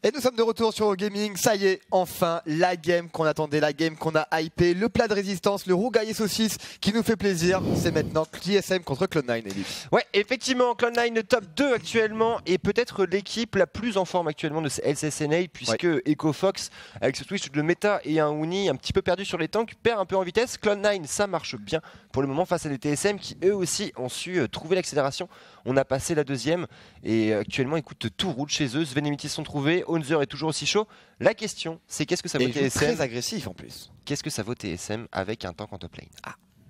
Et nous sommes de retour sur Gaming, ça y est, enfin, la game qu'on attendait, la game qu'on a hypé, le plat de résistance, le rougail saucisse qui nous fait plaisir, c'est maintenant TSM contre Cloud9, Ellie. Ouais, effectivement, Cloud9 le top 2 actuellement et peut-être l'équipe la plus en forme actuellement de ce LCSNA puisque EcoFox, avec ce Twitch de méta et un Uni un petit peu perdu sur les tanks, perd un peu en vitesse. Cloud9, ça marche bien pour le moment face à des TSM qui eux aussi ont su trouver l'accélération. On a passé la deuxième et actuellement, écoute, tout roule chez eux. Sven et Mitty sont trouvés. Onzer est toujours aussi chaud. La question, c'est qu'est-ce que ça vaut TSM ? Très agressif en plus. Qu'est-ce que ça vaut TSM avec un tank en top lane ?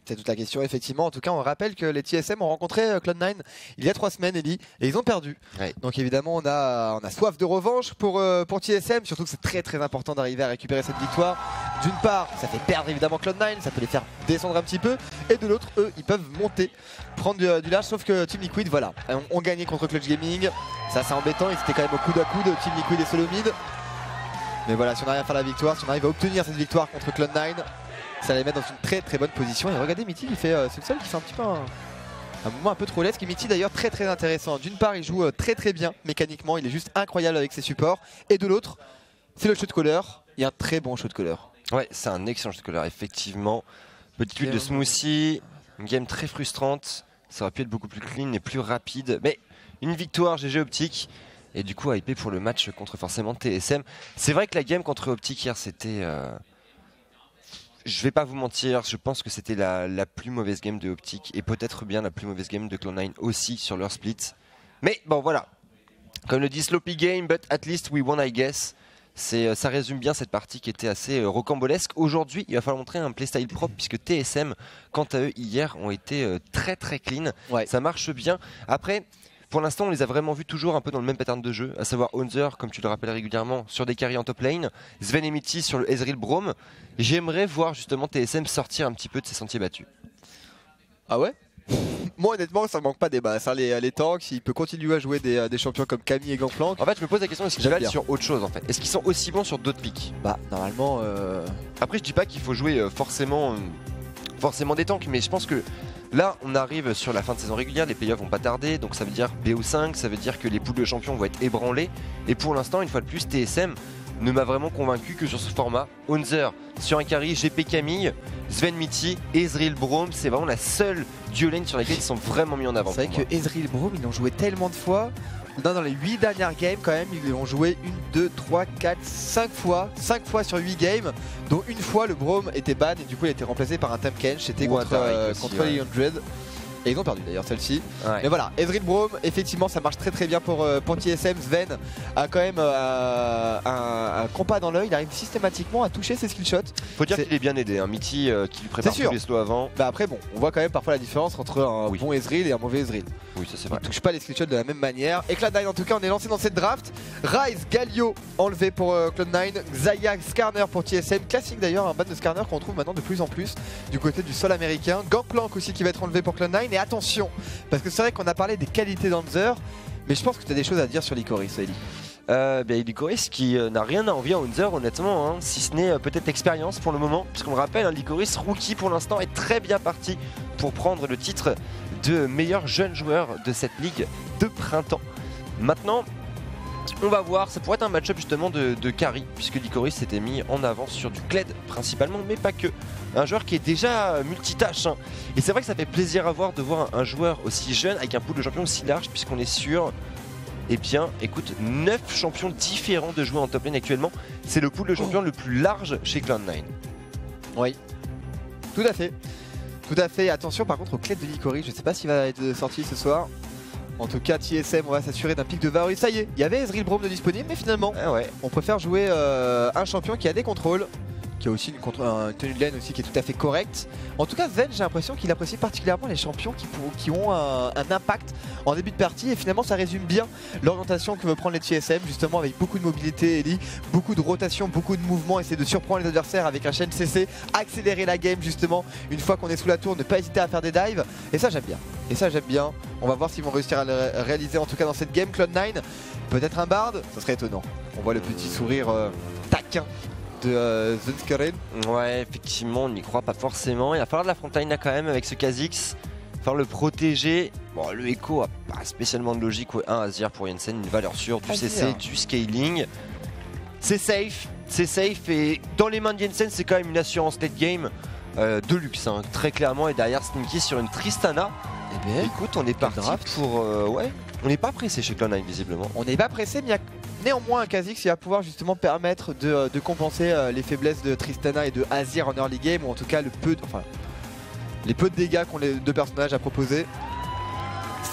C'est toute la question, effectivement. En tout cas, on rappelle que les TSM ont rencontré Cloud9 il y a 3 semaines, Ellie, et ils ont perdu. Ouais. Donc évidemment, on a soif de revanche pour TSM, surtout que c'est très très important d'arriver à récupérer cette victoire. D'une part, ça fait perdre évidemment Cloud9, ça peut les faire descendre un petit peu, et de l'autre, eux, ils peuvent monter, prendre du large, sauf que Team Liquid, voilà, ont gagné contre Clutch Gaming. Ça, c'est embêtant, ils étaient quand même au coude à coude, Team Liquid et Solomid. Mais voilà, si on arrive à faire la victoire, si on arrive à obtenir cette victoire contre Cloud9, ça les met dans une très très bonne position. Et regardez Mitty, c'est le seul qui fait un petit peu un moment un peu trop lesque. Et Mitty d'ailleurs très très intéressant. D'une part, il joue très très bien mécaniquement, il est juste incroyable avec ses supports. Et de l'autre, c'est le shot caller. Il y a un très bon shot caller. Ouais, c'est un excellent shot caller, effectivement. Petite huile de smoothie, une game très frustrante. Ça aurait pu être beaucoup plus clean et plus rapide. Mais une victoire GG Optic. Et du coup, hypé pour le match contre forcément TSM. C'est vrai que la game contre Optic hier, c'était... Je vais pas vous mentir, je pense que c'était la plus mauvaise game de Optic et peut-être bien la plus mauvaise game de Cloud9 aussi sur leur split. Mais bon voilà, comme le dit Sloppy Game, but at least we won I guess. Ça résume bien cette partie qui était assez rocambolesque. Aujourd'hui, il va falloir montrer un playstyle propre puisque TSM, quant à eux, hier, ont été très très clean. Ouais. Ça marche bien. Après... Pour l'instant, on les a vraiment vus toujours un peu dans le même pattern de jeu, à savoir Onzer, comme tu le rappelles régulièrement, sur des carries en top lane, Sven et Mitty sur le Ezreal Braum. J'aimerais voir justement TSM sortir un petit peu de ses sentiers battus. Ah ouais? Moi honnêtement ça me manque pas des masses, hein. Les tanks, il peut continuer à jouer des champions comme Camille et Gangplank. En fait je me pose la question, est-ce qu'ils valent sur autre chose en fait? Est-ce qu'ils sont aussi bons sur d'autres pics? Bah normalement... Après je dis pas qu'il faut jouer forcément des tanks, mais je pense que là on arrive sur la fin de saison régulière, les playoffs vont pas tarder, donc ça veut dire BO5, ça veut dire que les poules de champions vont être ébranlées. Et pour l'instant, une fois de plus, TSM ne m'a vraiment convaincu que sur ce format. Onzer sur un carry, GP Camille, Sven Mitty, Ezreal Braum, c'est vraiment la seule duo lane sur laquelle ils sont vraiment mis en avant. C'est vrai que Ezreal Braum, ils l'ont joué tellement de fois. Dans les 8 dernières games quand même, ils l'ont joué 1, 2, 3, 4, 5 fois. 5 fois sur 8 games, dont une fois le Braum était ban et du coup il a été remplacé par un Tampkench. C'était contre les 100. Et ils ont perdu d'ailleurs celle-ci. Ouais. Mais voilà, Ezreal Braum, effectivement ça marche très très bien pour TSM. Sven a quand même un compas dans l'œil, il arrive systématiquement à toucher ses skillshots. Faut dire qu'il est bien aidé, hein. Mitty qui lui prépare tous les slows avant. Bah après bon, on voit quand même parfois la différence entre un bon Ezreal et un mauvais Ezreal. Oui, ça c'est vrai. Il touche pas les skillshots de la même manière. Et Cloud9 en tout cas, on est lancé dans cette draft. Ryze, Galio enlevé pour Cloud9, Xayah, Skarner pour TSM. Classique d'ailleurs, un ban de Skarner qu'on trouve maintenant de plus en plus du côté du sol américain. Gangplank aussi qui va être enlevé pour Cloud9. Et attention, parce que c'est vrai qu'on a parlé des qualités d'Onzer, mais je pense que tu as des choses à dire sur Licorice, Ellie. Licorice qui n'a rien à envier à Onzer honnêtement, hein, si ce n'est peut-être l'expérience pour le moment, puisqu'on le rappelle, hein, Licorice rookie pour l'instant est très bien parti pour prendre le titre de meilleur jeune joueur de cette ligue de printemps. Maintenant, on va voir, ça pourrait être un match-up justement de carry, puisque Licorice s'était mis en avant sur du Kled principalement, mais pas que. Un joueur qui est déjà multitâche, hein. Et c'est vrai que ça fait plaisir à voir de voir un joueur aussi jeune avec un pool de champions aussi large, puisqu'on est sur, eh bien, écoute, 9 champions différents de jouer en top lane actuellement. C'est le pool de champions le plus large chez Cloud9. Oui, tout à fait. Tout à fait. Attention par contre au Kled de Licorice, je sais pas s'il va être sorti ce soir. En tout cas, TSM, on va s'assurer d'un pic de Varus. Ça y est, il y avait Ezreal Braum de disponible, mais finalement, on préfère jouer un champion qui a des contrôles, qui a aussi une tenue de lane aussi qui est tout à fait correcte. En tout cas, Zen, j'ai l'impression qu'il apprécie particulièrement les champions qui ont un impact en début de partie. Et finalement, ça résume bien l'orientation que veut prendre les TSM, justement avec beaucoup de mobilité, Ellie, beaucoup de rotation, beaucoup de mouvements, essayer de surprendre les adversaires avec un chaîne CC, accélérer la game justement. Une fois qu'on est sous la tour, ne pas hésiter à faire des dives. Et ça, j'aime bien. Et ça, j'aime bien. On va voir s'ils vont réussir à le réaliser en tout cas dans cette game. Cloud9, peut-être un Bard, ça serait étonnant. On voit le petit sourire taquin de Zunskeren. Ouais, effectivement, on n'y croit pas forcément. Il va falloir de la frontline là quand même avec ce Kha'Zix. Enfin, le protéger, bon, le Echo a pas spécialement de logique. Ouais, un Azir pour Jensen, une valeur sûre, du CC, du scaling. C'est safe et dans les mains de Jensen, c'est quand même une assurance late game de luxe, hein, très clairement. Et derrière, Sneaky sur une Tristana. Eh bien, écoute, on est parti pour. Ouais, on n'est pas pressé chez Cloud9 visiblement. On n'est pas pressé, mais il y a néanmoins un Kha'Zix qui va pouvoir justement permettre de compenser les faiblesses de Tristana et de Azir en early game, ou en tout cas les peu de dégâts qu'ont les deux personnages à proposer.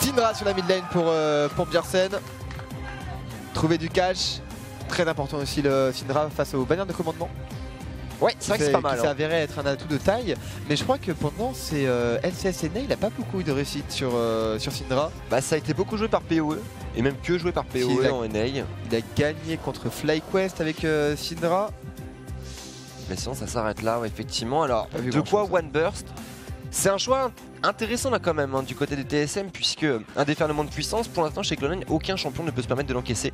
Syndra sur la mid lane pour Bjersen. Trouver du cash. Très important aussi le Syndra face aux bannières de commandement. Ouais, c'est vrai que c'est pas mal. Qui s'est avéré être un atout de taille. Mais je crois que pendant ces LCS et NA, il n'a pas beaucoup eu de réussite sur Syndra. Bah, ça a été beaucoup joué par PoE. Et même que joué par PoE en NA. Il a gagné contre FlyQuest avec Syndra. Mais sinon, ça s'arrête là, ouais, effectivement. Alors, de quoi One Burst? C'est un choix intéressant là quand même hein, du côté des TSM, puisque un déferlement de puissance, pour l'instant chez Cloud9, aucun champion ne peut se permettre de l'encaisser.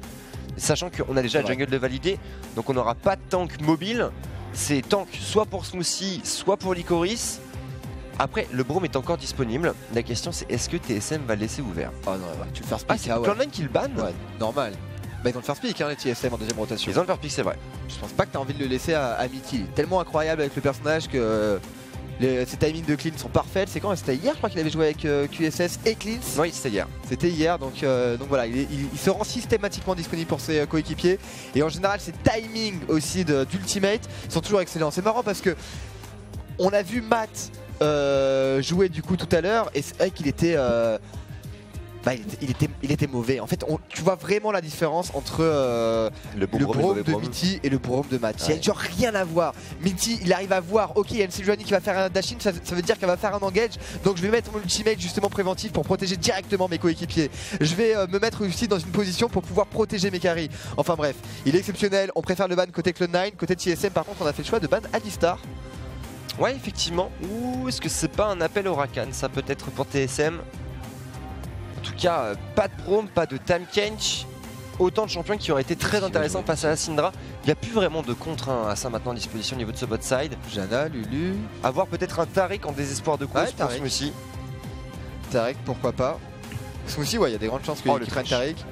Sachant qu'on a déjà le jungle de validé, donc on n'aura pas de tank mobile. C'est tank soit pour Smoothie, soit pour Licorice. Après, le Braum est encore disponible. La question c'est est-ce que TSM va le laisser ouvert? Oh non, ouais, tu le first pick. Ah, c'est Cloud9 qui le banne? Ouais, normal. Bah, ils ont le first pick, hein, les TSM en deuxième rotation. Ils ont le first pick, c'est vrai. Je pense pas que tu as envie de le laisser à Mithy. Il est tellement incroyable avec le personnage que ses timings de clean sont parfaits. C'est quand? C'était hier, je crois qu'il avait joué avec QSS et Cleans. Oui, c'était hier. C'était hier, donc voilà, il se rend systématiquement disponible pour ses coéquipiers. Et en général, ses timings aussi d'ultimate sont toujours excellents. C'est marrant parce que on a vu Matt jouer du coup tout à l'heure, et c'est vrai qu'il était il était mauvais. En fait, tu vois vraiment la différence entre le Braum de Mithy et le Braum de Matt. Il n'y a genre rien à voir. Mithy, il arrive à voir, ok, il y a une Sejuani qui va faire un dash-in, ça veut dire qu'elle va faire un engage. Donc je vais mettre mon ultimate justement préventif pour protéger directement mes coéquipiers. Je vais me mettre aussi dans une position pour pouvoir protéger mes carries. Enfin bref, il est exceptionnel. On préfère le ban côté Cloud9. Côté TSM, par contre, on a fait le choix de ban Alistar. Ouais, effectivement. Ou est-ce que c'est pas un appel au Rakan, ça peut être pour TSM? En tout cas, pas de Braum, pas de Tahm-Kench. Autant de champions qui auraient été très intéressants face à la Syndra. Il n'y a plus vraiment de contre à ça maintenant à disposition au niveau de ce bot side. Janna, Lulu. Avoir peut-être un Taric en désespoir de course pour Smoothie. Taric, pourquoi pas. Smoothie, ouais, il y a des grandes chances qu'il prenne Taric.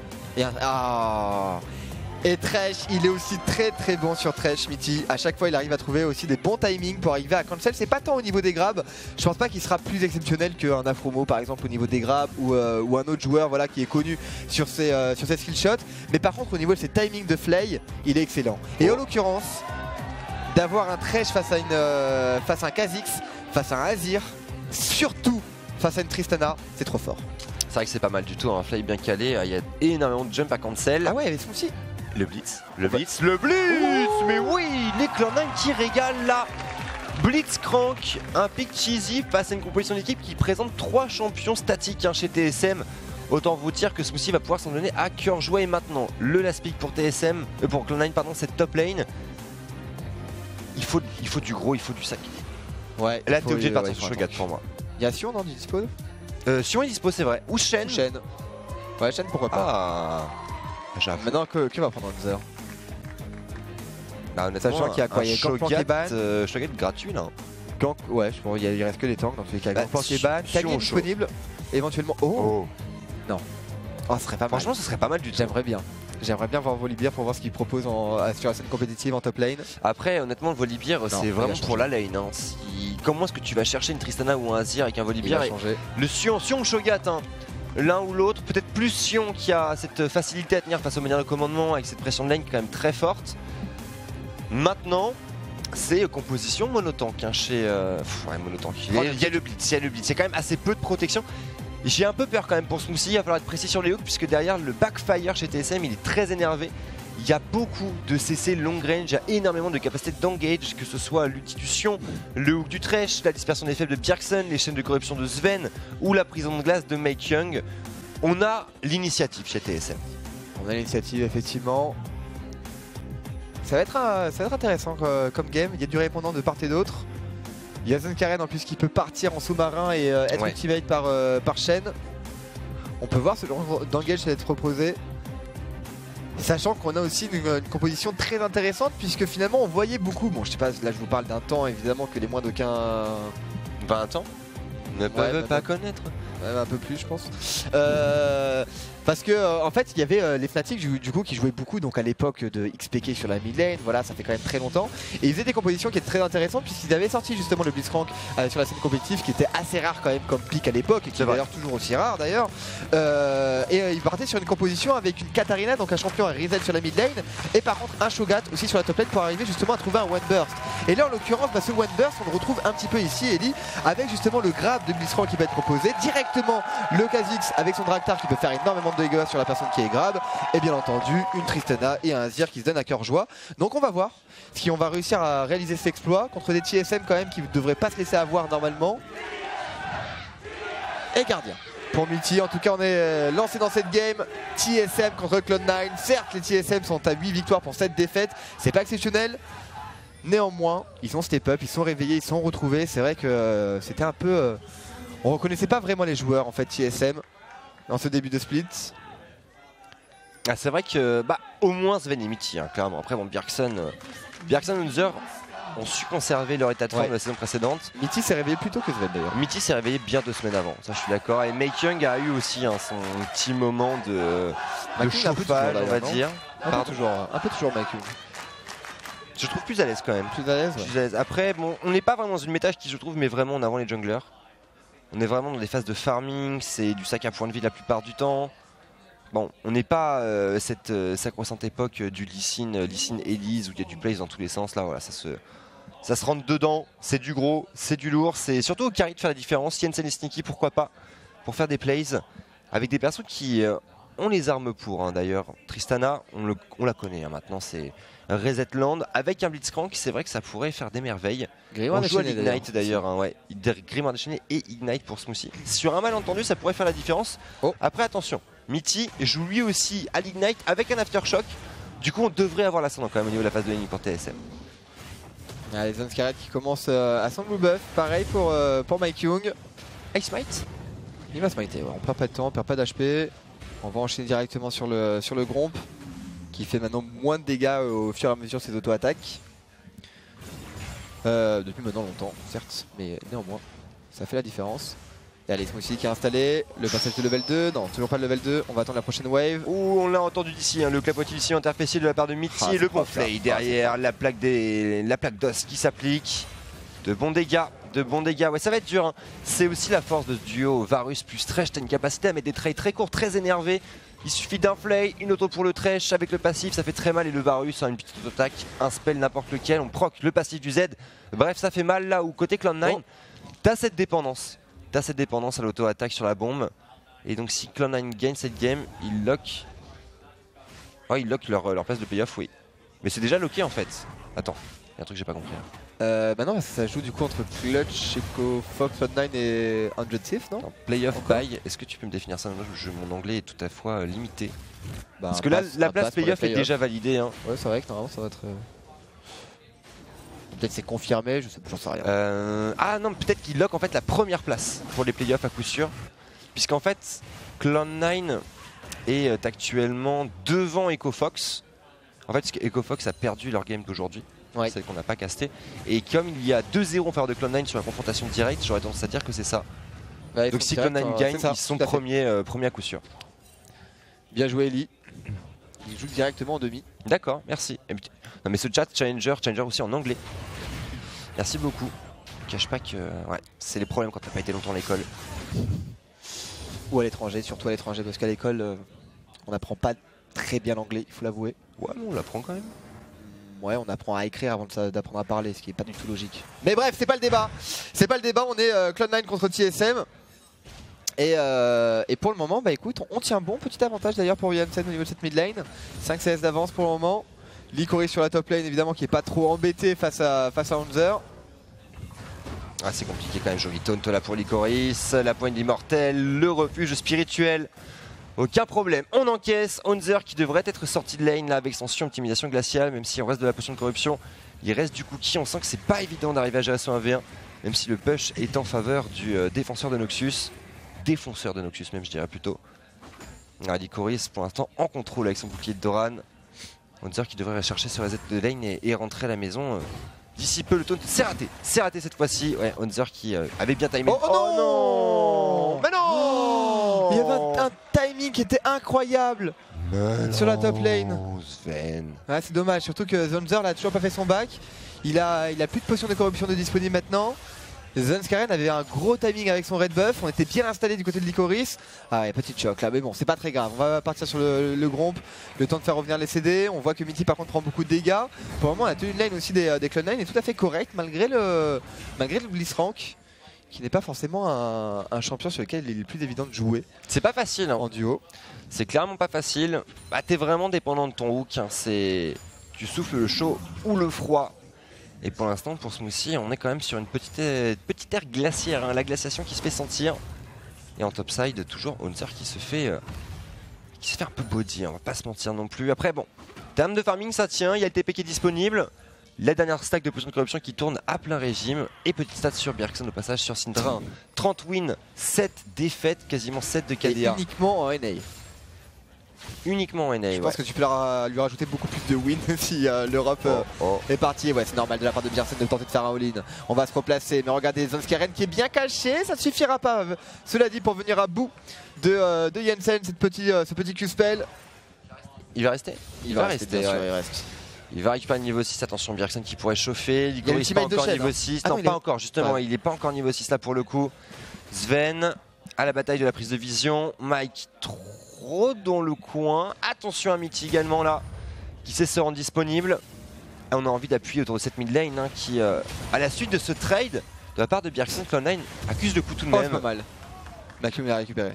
Et Thresh, il est aussi très bon sur Thresh, Mithy. À chaque fois, il arrive à trouver aussi des bons timings pour arriver à cancel. C'est pas tant au niveau des grabs. Je pense pas qu'il sera plus exceptionnel qu'un Afromo par exemple au niveau des grabs ou un autre joueur voilà, qui est connu sur ses skill shots. Mais par contre, au niveau de ses timings de flay, il est excellent. Et en l'occurrence, d'avoir un Thresh face à un Kha'Zix, face à un Azir, surtout face à une Tristana, c'est trop fort. C'est vrai que c'est pas mal du tout, un flay bien calé. Il y a énormément de jump à cancel. Ah ouais, il y avait son aussi. Le Blitz, le Blitz, mais oui, les Cloud9 qui régalent là. Blitzcrank, un pick cheesy face à une composition d'équipe qui présente 3 champions statiques hein, chez TSM. Autant vous dire que Smoothie va pouvoir s'en donner à cœur joie. Et maintenant, le last pick pour TSM, pour Cloud9, pardon, cette top lane. Il faut du gros, il faut du sac. Ouais. Là, t'es obligé de partir sur Shogat pour moi. Il y a Sion dans du dispo Sion est dispo, c'est vrai. Ou Shen. Ouais, Shen, pourquoi pas. Maintenant, que va prendre Hanzer? Bah, sachant qu'il y a quoi? Il y a Gangplank qui est ban. Shogat gratuit là. Ouais, il reste que les tanks dans tous les cas. Gangplank qui est ban. Kagi disponible. Éventuellement. Oh non. Oh, ce serait pas mal. Franchement, ce serait pas mal du tout. J'aimerais bien. J'aimerais bien voir Volibear pour voir ce qu'il propose sur la scène compétitive en top lane. Après, honnêtement, le Volibear, c'est vraiment pour la lane. Hein. Comment est-ce que tu vas chercher une Tristana ou un Azir avec un Volibear? Le Sion Shogat, hein. L'un ou l'autre, peut-être plus Sion qui a cette facilité à tenir face aux manières de commandement avec cette pression de lane quand même très forte. Maintenant, c'est composition monotank hein, chez. Ouais, monotank. Il y a le Blitz, c'est quand même assez peu de protection. J'ai un peu peur quand même pour Smoothie, il va falloir être précis sur les hooks puisque derrière le backfire chez TSM il est très énervé. Il y a beaucoup de CC long range, il y a énormément de capacité d'engage, que ce soit l'ultitution, le hook du Thresh, la dispersion des faibles de Bjersen, les chaînes de corruption de Sven ou la prison de glace de Make Young. On a l'initiative chez TSM. On a l'initiative effectivement. Ça va être intéressant comme game, il y a du répondant de part et d'autre. Il y a Zenkaren en plus qui peut partir en sous-marin et être ultimate par Shen. On peut voir ce genre d'engage être proposé. Sachant qu'on a aussi une composition très intéressante puisque finalement on voyait beaucoup, bon je sais pas, là je vous parle d'un temps évidemment que les moins d'aucun... 20 ans Ne peuvent pas connaître. Ouais, un peu plus je pense. Parce que en fait il y avait les Fnatic du coup qui jouaient beaucoup donc à l'époque de XPK sur la mid lane, voilà ça fait quand même très longtemps. Et ils faisaient des compositions qui étaient très intéressantes puisqu'ils avaient sorti justement le Blitzcrank sur la scène compétitive qui était assez rare quand même comme pick à l'époque et qui est d'ailleurs toujours aussi rare d'ailleurs. Ils partaient sur une composition avec une Katarina, donc un champion à Rizel sur la mid lane, et par contre un Shogat aussi sur la top lane pour arriver justement à trouver un One Burst. Et là en l'occurrence ce One Burst on le retrouve un petit peu ici Ellie avec justement le grab de Blitzcrank qui peut être proposé, directement le Kha'Zix avec son Draktar qui peut faire énormément de dégâts sur la personne qui est grab, et bien entendu une Tristana et un Azir qui se donnent à cœur joie. Donc on va voir si on va réussir à réaliser cet exploit contre des TSM quand même qui ne devraient pas se laisser avoir normalement. Et gardien pour Multi, en tout cas on est lancé dans cette game. TSM contre Cloud9, certes les TSM sont à 8 victoires pour 7 défaites, c'est pas exceptionnel. Néanmoins, ils ont step up, ils sont réveillés, ils sont retrouvés. C'est vrai que c'était un peu... on reconnaissait pas vraiment les joueurs en fait TSM dans ce début de split. Ah, c'est vrai que au moins Sven et Mitty, hein, clairement. Après bon, Bjergsen et Unzer ont su conserver leur état de forme de la saison précédente. Mitty s'est réveillé plus tôt que Sven d'ailleurs. Mitty s'est réveillé bien 2 semaines avant, ça je suis d'accord. Et Make Young a eu aussi son petit moment de chauffage, on va dire. Un peu toujours Mike Young. Je trouve plus à l'aise quand même. Plus à l'aise, ouais. Plus à l'aise. Après, bon, on n'est pas vraiment dans une méta qui je trouve met vraiment en avant les junglers. On est vraiment dans des phases de farming, c'est du sac à point de vie la plupart du temps. Bon, on n'est pas cette sacro-sainte époque du Lee Sin Elise où il y a du plays dans tous les sens. Là, voilà, ça se rentre dedans, c'est du gros, c'est du lourd. C'est surtout au carry de faire la différence. Jensen et Sneaky, pourquoi pas, pour faire des plays avec des personnes qui ont les armes pour. Hein, d'ailleurs, Tristana, on la connaît hein, maintenant, c'est Resetland avec un Blitzcrank. C'est vrai que ça pourrait faire des merveilles. On joue à l'Ignite d'ailleurs, hein, ouais. Grimoire déchaîné et Ignite pour Smoothie. Sur un malentendu, ça pourrait faire la différence. Après, attention. Mitty joue lui aussi à l'Ignite avec un Aftershock. Du coup, on devrait avoir l'ascendant quand même au niveau de la phase de ligne pour TSM. Les Zones Scarlet qui commencent à son blue buff. Pareil pour Mike Young. Ice Smite. Il va smiter, ouais. On perd pas de temps, on perd pas d'HP. On va enchaîner directement sur le Gromp qui fait maintenant moins de dégâts au fur et à mesure de ses auto-attaques. Depuis maintenant longtemps, certes, mais néanmoins, ça fait la différence. Et allez, Smoothie qui est installé, le passage de level 2, non, toujours pas le level 2, on va attendre la prochaine wave. Ouh, on l'a entendu d'ici, hein, le clapotis ici interfécié de la part de Mitty et le bon play derrière, la plaque d'os qui s'applique. De bons dégâts, ouais ça va être dur, hein. C'est aussi la force de ce duo, Varus plus Thresh, t'as une capacité à mettre des traits très courts, très énervés. Il suffit d'un play, une auto pour le Thresh avec le passif, ça fait très mal et le Varus, hein, une petite auto-attaque, un spell n'importe lequel, on proc le passif du Z. Bref, ça fait mal là où côté Cloud9, t'as cette dépendance. À l'auto-attaque sur la bombe. Et donc si Cloud9 gagne cette game, ils lock. Oh, ils lock leur place de playoff, oui. Mais c'est déjà locké en fait. Attends, il y a un truc que j'ai pas compris. Bah non, ça joue du coup entre Clutch, Echo, Fox, Cloud9 et 100 Thief, non? Playoff by, est-ce que tu peux me définir ça? Mon anglais est tout à fois limité. Bah, parce que là, la place playoff est déjà validée. Hein. Ouais, c'est vrai que normalement ça va être. Peut-être c'est confirmé, j'en sais rien. Ah non, peut-être qu'il lock en fait la première place pour les playoffs à coup sûr. Puisqu'en fait, Cloud9 est actuellement devant EcoFox. En fait, EcoFox a perdu leur game d'aujourd'hui. Ouais. Celle qu'on n'a pas casté. Et comme il y a 2-0 en faveur de Cloud9 sur la confrontation directe, j'aurais tendance à dire que c'est ça. Ouais, donc si Cloud9 gagne, ils sont premiers à coup sûr. Bien joué Ellie. Il joue directement en demi. D'accord, merci. Non mais ce chat Challenger aussi en anglais. Merci beaucoup. Je cache pas que ouais, c'est les problèmes quand t'as pas été longtemps à l'école. Ou à l'étranger, surtout à l'étranger, parce qu'à l'école, on n'apprend pas très bien l'anglais, il faut l'avouer. Ouais, mais on l'apprend quand même. Ouais, on apprend à écrire avant d'apprendre à parler, ce qui est pas du tout logique. Mais bref, c'est pas le débat. C'est pas le débat, on est Cloud9 contre TSM. Et pour le moment, bah écoute, on tient bon. Petit avantage d'ailleurs pour Janssen au niveau de cette mid lane. 5 CS d'avance pour le moment. Licorice sur la top lane évidemment qui est pas trop embêté face à Hanzer. Ah, c'est compliqué quand même, joli taunt là pour Licorice, la poigne d'immortel, le refuge spirituel. Aucun problème, on encaisse. Hanzer qui devrait être sorti de lane là avec son optimisation glaciale, même si on reste de la potion de corruption. Il reste du cookie, on sent que c'est pas évident d'arriver à gérer son 1v1, même si le push est en faveur du défenseur de Noxus. Défonceur de Noxus même je dirais plutôt. Licorice pour l'instant en contrôle avec son bouclier de Doran. Hanzer qui devrait rechercher sur la Z de lane et rentrer à la maison D'ici peu le taunt, c'est raté cette fois-ci. Ouais, Honzer qui avait bien timé. Oh non, mais non. Il y avait un timing qui était incroyable sur la top lane. Sven. Ouais, c'est dommage, surtout que Honzer n'a toujours pas fait son bac. Il a plus de potion de corruption de disponible maintenant. Svenskeren avait un gros timing avec son red buff, on était bien installé du côté de Licorice. Ah, et petite choc là, mais bon, c'est pas très grave. On va partir sur le Gromp, le temps de faire revenir les CD. On voit que Mitty par contre prend beaucoup de dégâts. Pour le moment, la tenue de lane aussi des Clone9 est tout à fait correcte malgré le Blitzcrank, qui n'est pas forcément un champion sur lequel il est le plus évident de jouer. C'est pas facile hein. En duo. C'est clairement pas facile. Bah, t'es vraiment dépendant de ton hook. Hein. Tu souffles le chaud ou le froid. Et pour l'instant, pour Smoothie, on est quand même sur une petite ère glaciaire, hein, la glaciation qui se fait sentir. Et en topside, toujours Honzer qui se fait un peu body, hein, on va pas se mentir non plus. Après, bon, terme de farming, ça tient, il y a le TP qui est disponible. La dernière stack de potion de corruption qui tourne à plein régime. Et petite stat sur Bjergsen au passage sur Syndra. 30 wins, 7 défaites, quasiment 7 de KDA. Et uniquement en NA. Uniquement en NA. Je pense que tu peux lui rajouter beaucoup plus de wins si l'Europe est partie. Ouais, c'est normal de la part de Bjergsen de tenter de faire un all-in. On va se replacer, mais regardez Svenskeren qui est bien caché, ça ne suffira pas. Cela dit, pour venir à bout de Jensen, ce petit Q-spell. Il va rester. Il va rester, bien sûr, ouais. il reste. Il va récupérer le niveau 6, attention Bjergsen qui pourrait chauffer. Licorice il pas encore niveau 6, ah non, non, pas encore justement, ouais. Il n'est pas encore niveau 6 là pour le coup. Sven à la bataille de la prise de vision, Mike trop dans le coin, attention à Mitty également là, qui sait se rendre disponible. Et on a envie d'appuyer autour de cette mid lane hein, qui, à la suite de ce trade de la part de Bjergsen, Clone9 accuse de coup tout de même. C'est pas mal. Maclum l'a récupéré.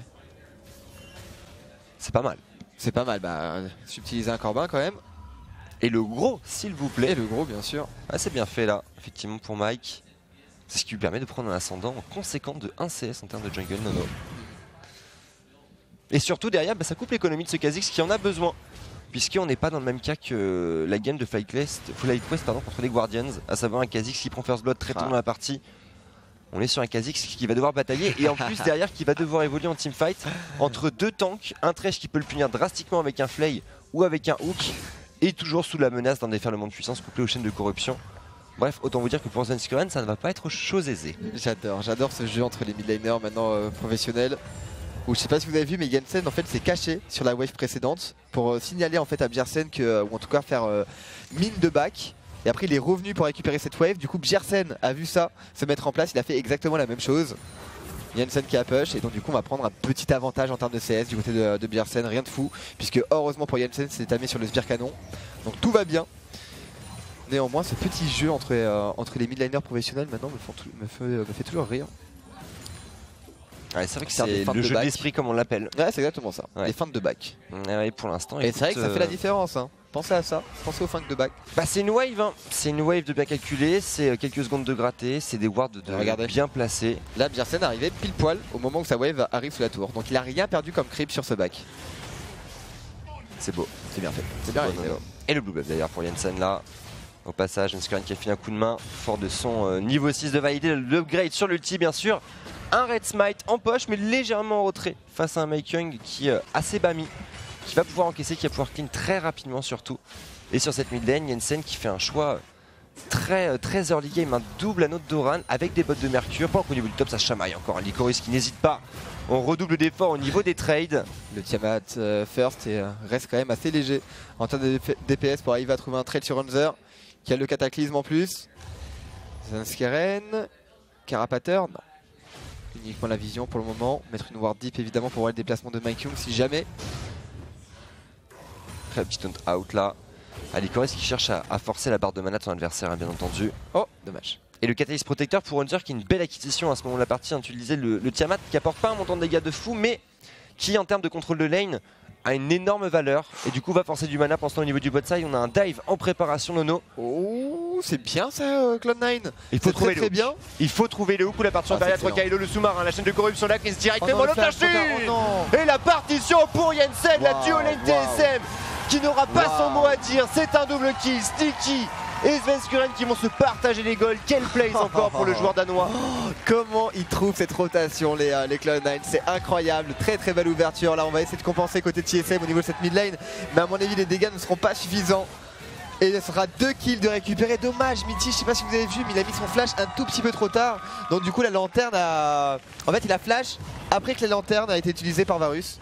C'est pas mal. C'est pas mal, bah subtiliser un Corbin quand même. Et le gros, s'il vous plaît. Et le gros, bien sûr. Ah, c'est bien fait là, effectivement pour Mike. C'est ce qui lui permet de prendre un ascendant conséquent de 1 CS en termes de jungle Nono. Et surtout derrière, bah, ça coupe l'économie de ce Kha'Zix qui en a besoin. Puisqu'on n'est pas dans le même cas que la game de FlyQuest contre les Guardians, à savoir un Kha'Zix qui prend first blood très tôt dans la partie. On est sur un Kha'Zix qui va devoir batailler et en plus derrière qui va devoir évoluer en teamfight entre deux tanks, un Thresh qui peut le punir drastiquement avec un Flay ou avec un Hook, et toujours sous la menace d'un déferlement de puissance couplé aux chaînes de corruption. Bref, autant vous dire que pour Svenskeren, ça ne va pas être chose aisée. J'adore ce jeu entre les midlaners maintenant professionnels. Où je sais pas si vous avez vu, mais Jensen en fait s'est caché sur la wave précédente pour signaler en fait à Bjergsen que, ou en tout cas faire mine de back. Et après il est revenu pour récupérer cette wave. Du coup Bjergsen a vu ça se mettre en place, il a fait exactement la même chose. Jensen qui a push et donc du coup on va prendre un petit avantage en termes de CS du côté de Bjergsen, rien de fou. Puisque heureusement pour Jensen c'est tamé sur le Sbire Canon. Donc tout va bien. Néanmoins ce petit jeu entre les midliners professionnels maintenant me fait toujours rire. Ouais, c'est vrai que c'est le jeu de l'esprit comme on l'appelle. Ouais, c'est exactement ça, ouais. Les feintes de back. Ouais, pour l'instant. Et c'est vrai que ça fait la différence. Hein. Pensez à ça, pensez aux feintes de back. Bah, c'est une wave, hein. C'est une wave de bien calculée, c'est quelques secondes de gratter, c'est des wards bien placés. Là, Bjergsen arrivait pile poil au moment où sa wave arrive sous la tour. Donc il a rien perdu comme creep sur ce back. C'est beau, c'est bien fait. C'est bien réalisé. Et le blue buff d'ailleurs pour Jensen là. Au passage, Svenskeren qui a fait un coup de main fort de son niveau 6 de valider l'upgrade sur l'ulti bien sûr. Un red smite en poche mais légèrement en retrait face à un Mike Young qui est assez bas mis, qui va pouvoir encaisser, qui va pouvoir clean très rapidement surtout. Et sur cette mid lane, Jensen qui fait un choix très early game, un double anneau de Doran avec des bottes de mercure. Pendant qu'au niveau du top ça chamaille encore, un Licorice qui n'hésite pas. On redouble d'efforts au niveau des trades. Le Tiamat first et reste quand même assez léger en termes de DPS pour arriver à trouver un trade sur Honzer qui a le cataclysme en plus. Svenskeren, Carapateur, non. Uniquement la vision pour le moment. Mettre une ward deep évidemment pour voir le déplacement de Mike Young si jamais. Très petit taunt out là. Licorice qui cherche à forcer la barre de mana de son adversaire, hein, bien entendu. Oh, dommage. Et le Catalyst Protecteur pour Honzer qui est une belle acquisition à ce moment de la partie. Hein, tu le disais, le Tiamat qui apporte pas un montant de dégâts de fou, mais qui en termes de contrôle de lane a une énorme valeur. Et du coup va forcer du mana. Pensant au niveau du bot side, on a un dive en préparation Nono. Oh, c'est bien ça Clone9. Il faut trouver très bien. Il faut trouver le hook ou la partition derrière 3 Kylo, le sous-marin, la chaîne de corruption là qui se directement le flash. Et la partition pour Jensen, la duo lane TSM qui n'aura pas son mot à dire. C'est un double kill, Sticky et Svenskeren qui vont se partager les goals. Quel place encore pour le joueur danois. Comment ils trouvent cette rotation les Clone9, c'est incroyable, très belle ouverture. Là on va essayer de compenser côté TSM au niveau de cette mid lane, mais à mon avis les dégâts ne seront pas suffisants Et ce sera 2 kills de récupérer. Dommage, Mitty, je sais pas si vous avez vu, mais il a mis son flash un tout petit peu trop tard. Donc du coup la lanterne a... En fait il a flash après que la lanterne a été utilisée par Varus.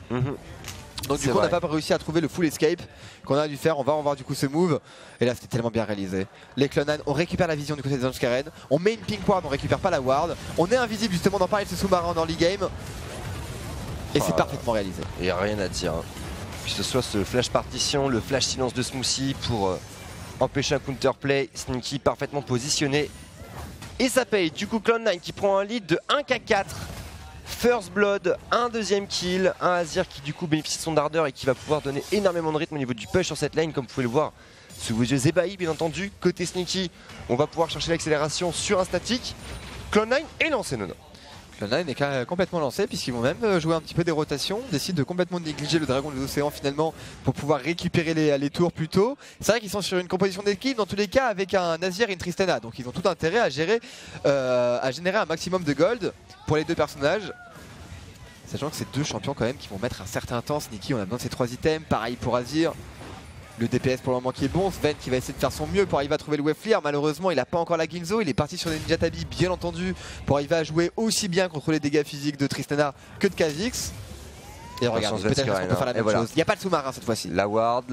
Donc du coup on n'a pas réussi à trouver le full escape qu'on a dû faire. On va revoir du coup ce move. Et là c'était tellement bien réalisé. Les Clone9, on récupère la vision du côté des Zanskaren. On met une pink ward, on récupère pas la ward. On est invisible justement dans parler de ce sous-marin dans l'e-game. Et c'est parfaitement réalisé. Il n'y a rien à dire. Que ce soit ce flash partition, le flash silence de Smoothie pour empêcher un counterplay. Sneaky parfaitement positionné. Et ça paye. Du coup Clone9 qui prend un lead de 1k4. First blood, un deuxième kill, un Azir qui du coup bénéficie de son ardeur et qui va pouvoir donner énormément de rythme au niveau du push sur cette lane comme vous pouvez le voir sous vos yeux ébahis bien entendu. Côté Sneaky, on va pouvoir chercher l'accélération sur un statique. Clone9 est lancé Nono. Clone9 est complètement lancé puisqu'ils vont même jouer un petit peu des rotations, décident de complètement négliger le dragon des océans finalement pour pouvoir récupérer les tours plus tôt. C'est vrai qu'ils sont sur une composition d'équipe dans tous les cas avec un Azir et une Tristana, donc ils ont tout intérêt à générer un maximum de gold pour les deux personnages. Sachant que c'est deux champions quand même qui vont mettre un certain temps. Sneaky, on a besoin de ces 3 items, pareil pour Azir. Le DPS pour le moment qui est bon, Sven qui va essayer de faire son mieux pour arriver à trouver le wave clear. Malheureusement il n'a pas encore la Ginzo, il est parti sur des Ninja Tabi bien entendu pour arriver à jouer aussi bien contre les dégâts physiques de Tristana que de Kha'Zix. Et regardez, peut-être qu'on peut faire la même chose. Il n'y a pas de sous-marin cette fois-ci. La ward,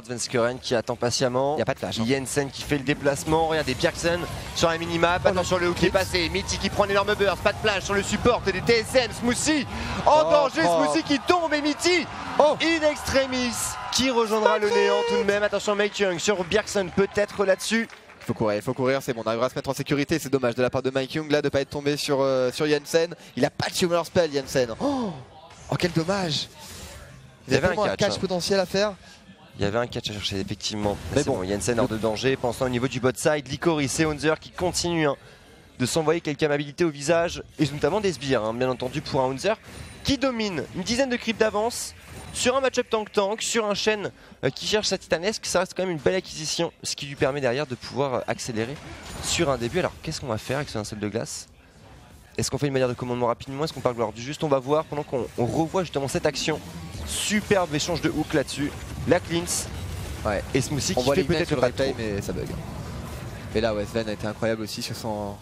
Svenskeren qui attend patiemment. Il n'y a pas de flash. Jensen qui fait le déplacement. Regardez Bjergsen sur la minimap. Attention, le hook qui est passé. Mitty qui prend un énorme burst. Pas de flash sur le support des TSM. Smoothie en danger. Smoothie qui tombe et Mitty in extremis qui rejoindra le néant tout de même. Attention, Mike Young sur Bjergsen peut-être là-dessus. Il faut courir, c'est bon, on arrivera à se mettre en sécurité. C'est dommage de la part de Mike Young là de ne pas être tombé sur Jensen. Il a pas de Summoner Spell, Jensen. Oh quel dommage! Il y avait un catch potentiel à faire. Il y avait un catch à chercher effectivement. Mais bon, Jensen hors de danger. Pensant au niveau du bot side, Licorice et Hunzer qui continuent de s'envoyer quelques amabilités au visage. Et notamment des sbires, bien entendu pour un Hunzer qui domine une dizaine de creeps d'avance sur un match-up tank-tank, sur un Shen qui cherche sa titanesque. Ça reste quand même une belle acquisition, ce qui lui permet derrière de pouvoir accélérer sur un début. Alors qu'est-ce qu'on va faire avec ce linceul de glace? Est-ce qu'on fait une manière de commandement rapidement? Est-ce qu'on parle gloire du juste? On va voir pendant qu'on revoit justement cette action. Superbe échange de hook là-dessus. La cleanse. Ouais. Et Smoothie qui fait peut-être le replay mais ça bug. Et là ouais, Sven a été incroyable aussi sur son...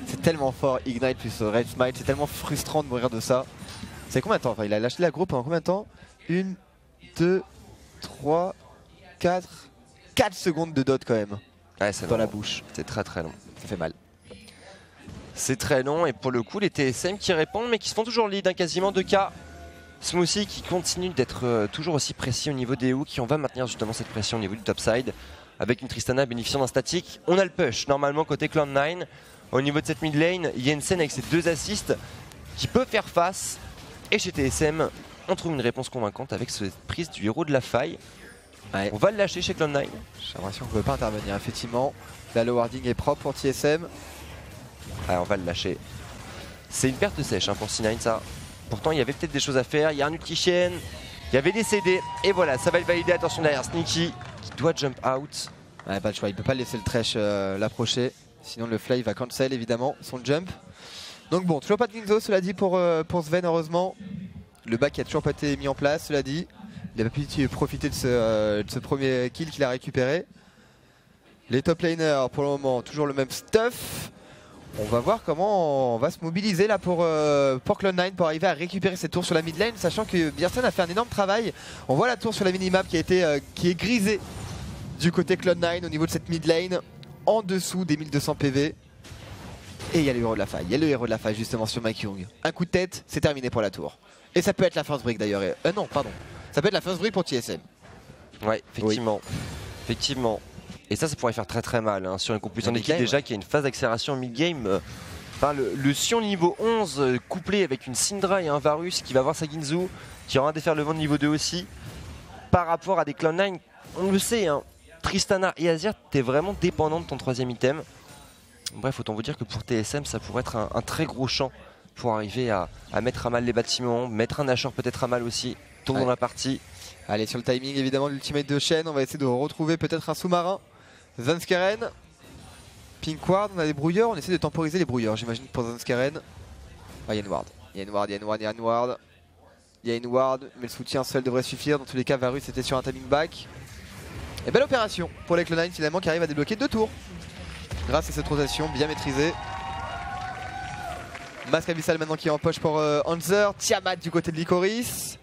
C'est tellement fort, Ignite plus Red Smite. C'est tellement frustrant de mourir de ça. C'est combien de temps? Enfin, il a lâché la groupe pendant combien de temps? 1, 2, 3, 4 secondes de dot quand même. Ouais, c'est dans la bouche. C'est très très long. Ça fait mal. C'est très long et pour le coup les TSM qui répondent mais qui se font toujours lead, quasiment 2K. Smoothie qui continue d'être toujours aussi précis au niveau des hooks, qui on va maintenir justement cette pression au niveau du topside avec une Tristana bénéficiant d'un statique. On a le push normalement côté Clone9. Au niveau de cette mid lane, Jensen avec ses 2 assists qui peut faire face. Et chez TSM, on trouve une réponse convaincante avec cette prise du héros de la faille. Ouais. On va le lâcher chez Clone9. J'ai l'impression qu'on ne peut pas intervenir effectivement. La low warding est propre pour TSM. Ouais, on va le lâcher. C'est une perte sèche pour C9 ça. Pourtant il y avait peut-être des choses à faire. Il y a un ulti chain, il y avait des CD. Et voilà, ça va le valider. Attention derrière Sneaky qui doit jump out. Ouais, pas de choix, il peut pas laisser le trash l'approcher. Sinon le fly va cancel évidemment son jump. Donc bon, toujours pas de Ginzo cela dit pour Sven heureusement. Le back qui a toujours pas été mis en place cela dit. Il a pas pu profiter de ce premier kill qu'il a récupéré. Les top laners pour le moment toujours le même stuff. On va voir comment on va se mobiliser là pour Clone9 pour arriver à récupérer cette tour sur la mid lane, sachant que Bjergsen a fait un énorme travail. On voit la tour sur la minimap qui est grisée du côté Clone9 au niveau de cette mid lane, en dessous des 1200 PV. Et il y a le héros de la faille, justement sur Mike Young. Un coup de tête, c'est terminé pour la tour. Et ça peut être la first break d'ailleurs. Non, pardon. Ça peut être la first break pour TSM. Ouais, effectivement. Oui. Effectivement. Et ça pourrait faire très très mal sur une composition d'équipe déjà qui a une phase d'accélération mid-game. Enfin, le Sion niveau 11 couplé avec une Syndra et un Varus qui va avoir sa Ginzu, qui aura un déferlement de niveau 2 aussi. Par rapport à des Clone9, on le sait, Tristana et Azir, t'es vraiment dépendant de ton 3ème item. Bref, autant vous dire que pour TSM, ça pourrait être un très gros champ pour arriver à mettre à mal les bâtiments, mettre un Nashor peut-être à mal aussi, tôt dans la partie. Allez, sur le timing évidemment, l'ultimate de Shen, on va essayer de retrouver peut-être un sous-marin. Zanskaren, Pink Ward, on a des brouilleurs, on essaie de temporiser les brouilleurs, j'imagine pour Zanskaren. Ah, il y a une ward, il y a une ward, mais le soutien seul devrait suffire. Dans tous les cas, Varus était sur un timing back. Et belle opération pour les Clone9 finalement qui arrive à débloquer 2 tours. Grâce à cette rotation bien maîtrisée. Masque abyssal maintenant qui est en poche pour Hanzer. Tiamat du côté de Lycoris.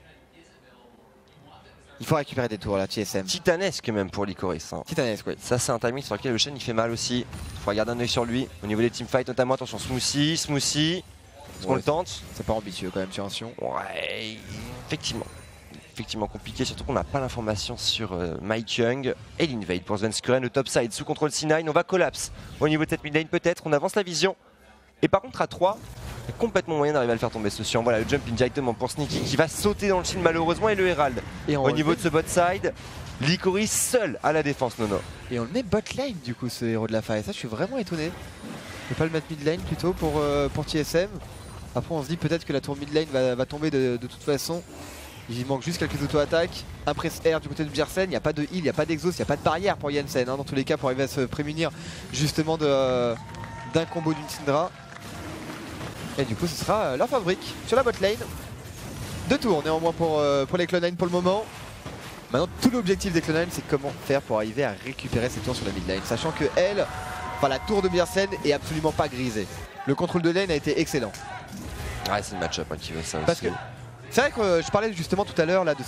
Il faut récupérer des tours là, TSM. Titanesque même pour Lycoris. Hein. Titanesque, oui. Ça c'est un timing sur lequel le Shen il fait mal aussi. Il faut garder un œil sur lui. Au niveau des teamfights notamment, attention Smoothie. Est-ce qu'on le tente? C'est pas ambitieux quand même sur un Sion. Ouais, effectivement. Effectivement compliqué, surtout qu'on n'a pas l'information sur Mike Young et l'invade pour Svenskeren, le top side sous contrôle C9. On va collapse au niveau de cette mid lane peut-être, on avance la vision. Et par contre à 3, il y a complètement moyen d'arriver à le faire tomber ce Sion. Voilà le jump in directement pour Sneaky qui va sauter dans le shield malheureusement et le Herald. Et au niveau de ce bot side, Lycoris seul à la défense Nono. Et on le met bot lane du coup ce héros de la faille, ça je suis vraiment étonné. On peut pas le mettre mid lane plutôt pour TSM. Après on se dit peut-être que la tour mid lane va tomber de toute façon. Il manque juste quelques auto-attaques. Un press air du côté de Bjersen, il n'y a pas de heal, il n'y a pas d'exhaust, il n'y a pas de barrière pour Jensen hein, dans tous les cas pour arriver à se prémunir justement d'un combo d'une Syndra. Et du coup ce sera leur fabrique sur la bot lane. 2 tours néanmoins pour les Clone9 pour le moment. Maintenant tout l'objectif des Clone9 c'est comment faire pour arriver à récupérer ces tours sur la mid lane. Sachant que la tour de Bjersen est absolument pas grisée. Le contrôle de lane a été excellent. Ouais c'est le match-up hein, qui veut ça Parce aussi. que c'est vrai que je parlais justement tout à l'heure là de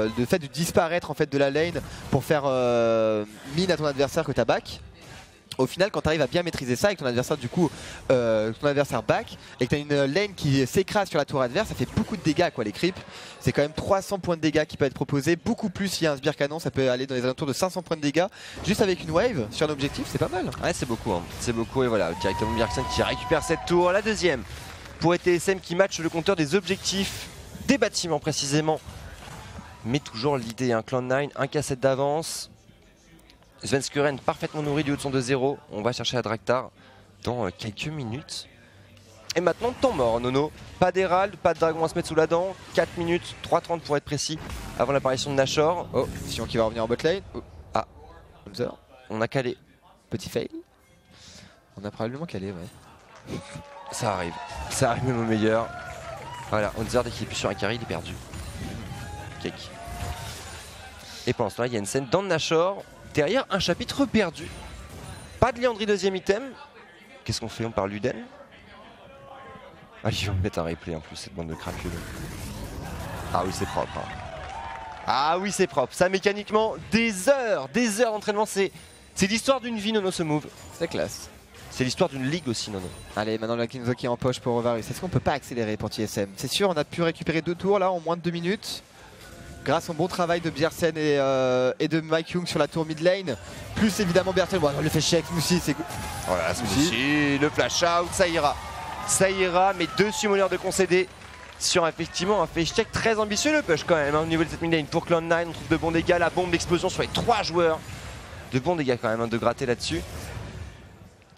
de fait de disparaître en fait de la lane pour faire mine à ton adversaire que tu as back. Au final quand tu arrives à bien maîtriser ça et que ton adversaire du coup ton adversaire back et que tu as une lane qui s'écrase sur la tour adverse, ça fait beaucoup de dégâts quoi les creeps. C'est quand même 300 points de dégâts qui peuvent être proposés, beaucoup plus s'il y a un sbire canon, ça peut aller dans les alentours de 500 points de dégâts juste avec une wave sur un objectif, c'est pas mal. Ouais c'est beaucoup hein. C'est beaucoup et voilà directement Bjersen qui récupère cette tour, la deuxième pour TSM qui match le compteur des objectifs des bâtiments précisément. Mais toujours l'idée, un Clone9, un cassette d'avance. Svenskeren parfaitement nourri du haut de son 2-0. On va chercher la Draktar dans quelques minutes. Et maintenant, temps mort, Nono. Pas d'Herald, pas de dragon à se mettre sous la dent. 4 minutes, 3:30 pour être précis, avant l'apparition de Nashor. Oh, Sion qui va revenir en bot lane. Oh. Ah, Hanzer. On a calé. Petit fail. On a probablement calé, ouais. Ça arrive même au meilleur. Voilà, Hanzer dès qu'il est plus sur un carry, il est perdu. Cake. Et pendant ce temps-là, Jensen dans le Nashor. Derrière, un chapitre perdu. Pas de Liandry deuxième item. Qu'est-ce qu'on fait? On parle Luden. Ah, ils vont mettre un replay en plus, cette bande de crapules. Ah oui, c'est propre. Hein. Ah oui, c'est propre. Ça, mécaniquement, des heures d'entraînement. C'est l'histoire d'une vie, Nono, ce move. C'est classe. C'est l'histoire d'une ligue aussi, Nono. Allez, maintenant la Kinzo qui est en poche pour Varus. Est-ce qu'on peut pas accélérer pour TSM? C'est sûr, on a pu récupérer 2 tours là en moins de 2 minutes. Grâce au bon travail de Bjersen et de Mike Young sur la tour mid lane. Plus évidemment Bjersen. Bon, le fait check, Smoothie, c'est good. Voilà, Smoothie, le flash out, ça ira. Ça ira, mais 2 summoners de concéder sur effectivement un face check très ambitieux, le push quand même. Hein, au niveau de cette mid lane pour Clone9, on trouve de bons dégâts. La bombe d'explosion sur les 3 joueurs. De bons dégâts quand même hein, de gratter là-dessus.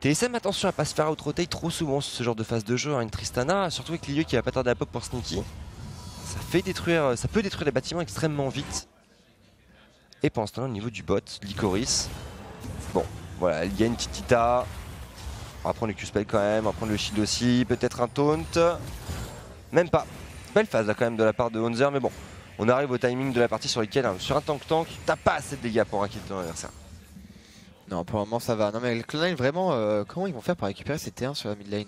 TSM, attention à pas se faire out-rotate trop souvent sur ce genre de phase de jeu, hein, une Tristana, surtout avec Liu qui va pas tarder à pop pour Sneaky. Ça peut détruire les bâtiments extrêmement vite. Et pendant ce temps-là, au niveau du bot, Lycoris. Bon, voilà, il y a une petite Tita. On va prendre le Q-spell quand même, on va prendre le shield aussi, peut-être un taunt. Même pas. Belle phase là quand même de la part de Hanzer, mais bon, on arrive au timing de la partie sur lequel, hein, sur un tank, t'as pas assez de dégâts pour inquiéter ton adversaire. Non, pour le moment ça va. Non, mais le Clone9 vraiment, comment ils vont faire pour récupérer ces T1 sur la mid lane?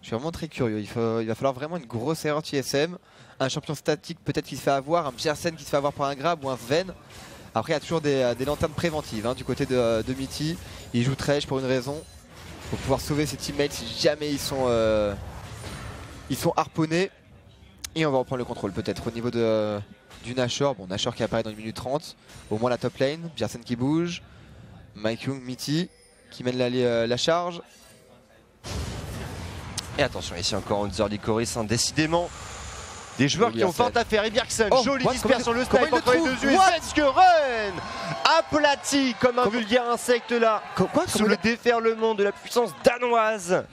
Je suis vraiment très curieux. Il va falloir vraiment une grosse erreur TSM. Un champion statique peut-être qui se fait avoir, un Bjersen qui se fait avoir par un grab ou un Sven. Après, il y a toujours des lanternes préventives hein, du côté de Mitty. Il joue Thresh pour une raison. Pour pouvoir sauver ses teammates si jamais ils sont harponnés. Et on va reprendre le contrôle peut-être au niveau du Nashor. Bon, Nashor qui apparaît dans 1 minute 30. Au moins la top lane. Bjersen qui bouge. Mike Young, Mitty qui mène la charge. Et attention, ici encore Hanzer, Lycoris, hein, décidément. Des joueurs qui ont fort à faire. Et Bjersen, Oh, jolie what, dispersion, le comment snipe il entre le les trouve? deux yeux. Svenskeren aplati comme un vulgaire insecte là. Quoi? Sous le déferlement de la puissance danoise.